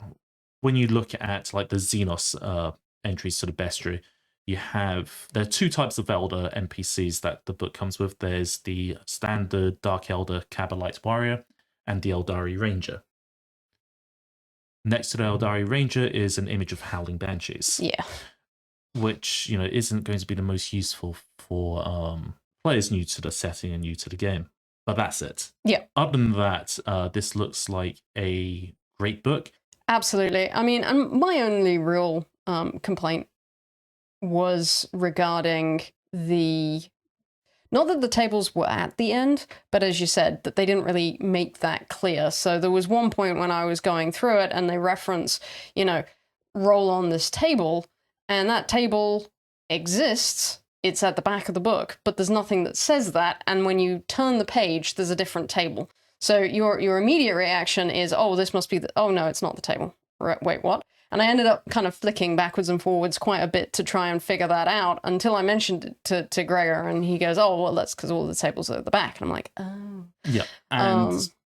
when you look at like the Xenos entries to the bestiary, there are two types of Elder NPCs that the book comes with. There's the standard Dark Elder Cabalite Warrior and the Eldari Ranger. Next to the Eldari Ranger is an image of Howling Banshees. Yeah. Which, isn't going to be the most useful for players new to the setting and new to the game. But that's it. Yeah. Other than that, this looks like a great book. Absolutely. I mean, and my only real complaint was regarding not that the tables were at the end, but as you said, that they didn't really make that clear. So there was one point when I was going through it and they reference, roll on this table, and that table exists. It's at the back of the book, but there's nothing that says that. And when you turn the page, there's a different table. So your immediate reaction is, oh, this must be oh no, it's not the table. Wait, what? And I ended up kind of flicking backwards and forwards quite a bit to try and figure that out until I mentioned it to Gregor, and he goes, oh, well, that's because all the tables are at the back. And I'm like, oh. Yeah,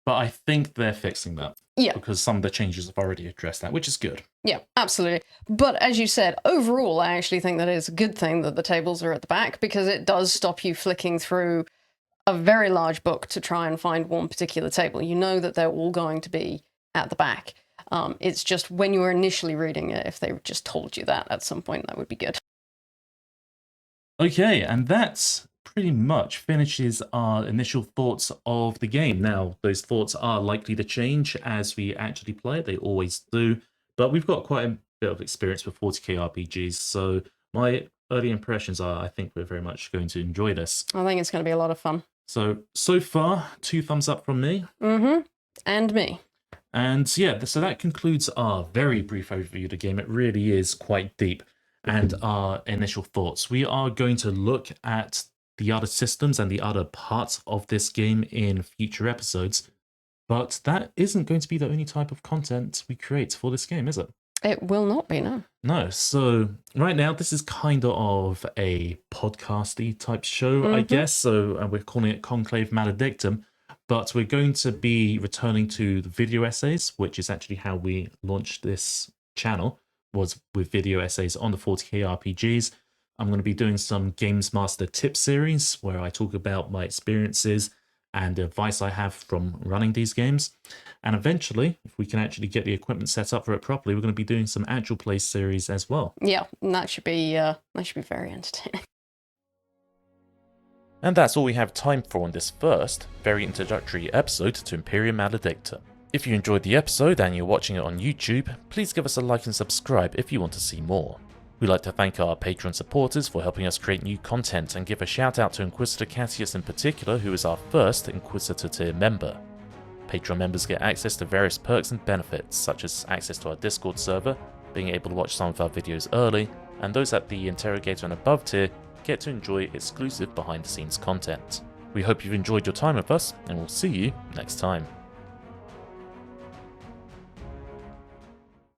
but I think they're fixing that. Yeah. Because some of the changes have already addressed that, which is good. Yeah, absolutely. But as you said, overall, I actually think that it's a good thing that the tables are at the back, because it does stop you flicking through a very large book to try and find one particular table. You know that they're all going to be at the back. It's just when you were initially reading it, if they just told you that at some point, that would be good. Okay, and that pretty much finishes our initial thoughts of the game. Now, those thoughts are likely to change as we actually play. They always do. But we've got quite a bit of experience with 40k RPGs, so my early impressions are I think we're very much going to enjoy this. I think it's going to be a lot of fun. So far, 2 thumbs up from me. Mm-hmm. And me. And yeah, so that concludes our very brief overview of the game. It really is quite deep. And our initial thoughts. We are going to look at the other systems and the other parts of this game in future episodes. But that isn't going to be the only type of content we create for this game, is it? It will not be, no. No, so right now this is kind of a podcasty type show, I guess. So we're calling it Conclave Maledictum. But we're going to be returning to the video essays, which is actually how we launched this channel, was with video essays on the 40k RPGs. I'm going to be doing some Games Master tip series where I talk about my experiences and the advice I have from running these games. And eventually, if we can actually get the equipment set up for it properly, we're going to be doing some actual play series as well. Yeah, and that should be very entertaining. And that's all we have time for on this first, very introductory episode to Imperium Maledictum. If you enjoyed the episode and you're watching it on YouTube, please give us a like and subscribe if you want to see more. We'd like to thank our Patreon supporters for helping us create new content, and give a shout out to Inquisitor Cassius in particular, who is our first Inquisitor tier member. Patreon members get access to various perks and benefits, such as access to our Discord server, being able to watch some of our videos early, and those at the Interrogator and above tier get to enjoy exclusive behind the scenes content. We hope you've enjoyed your time with us, and we'll see you next time.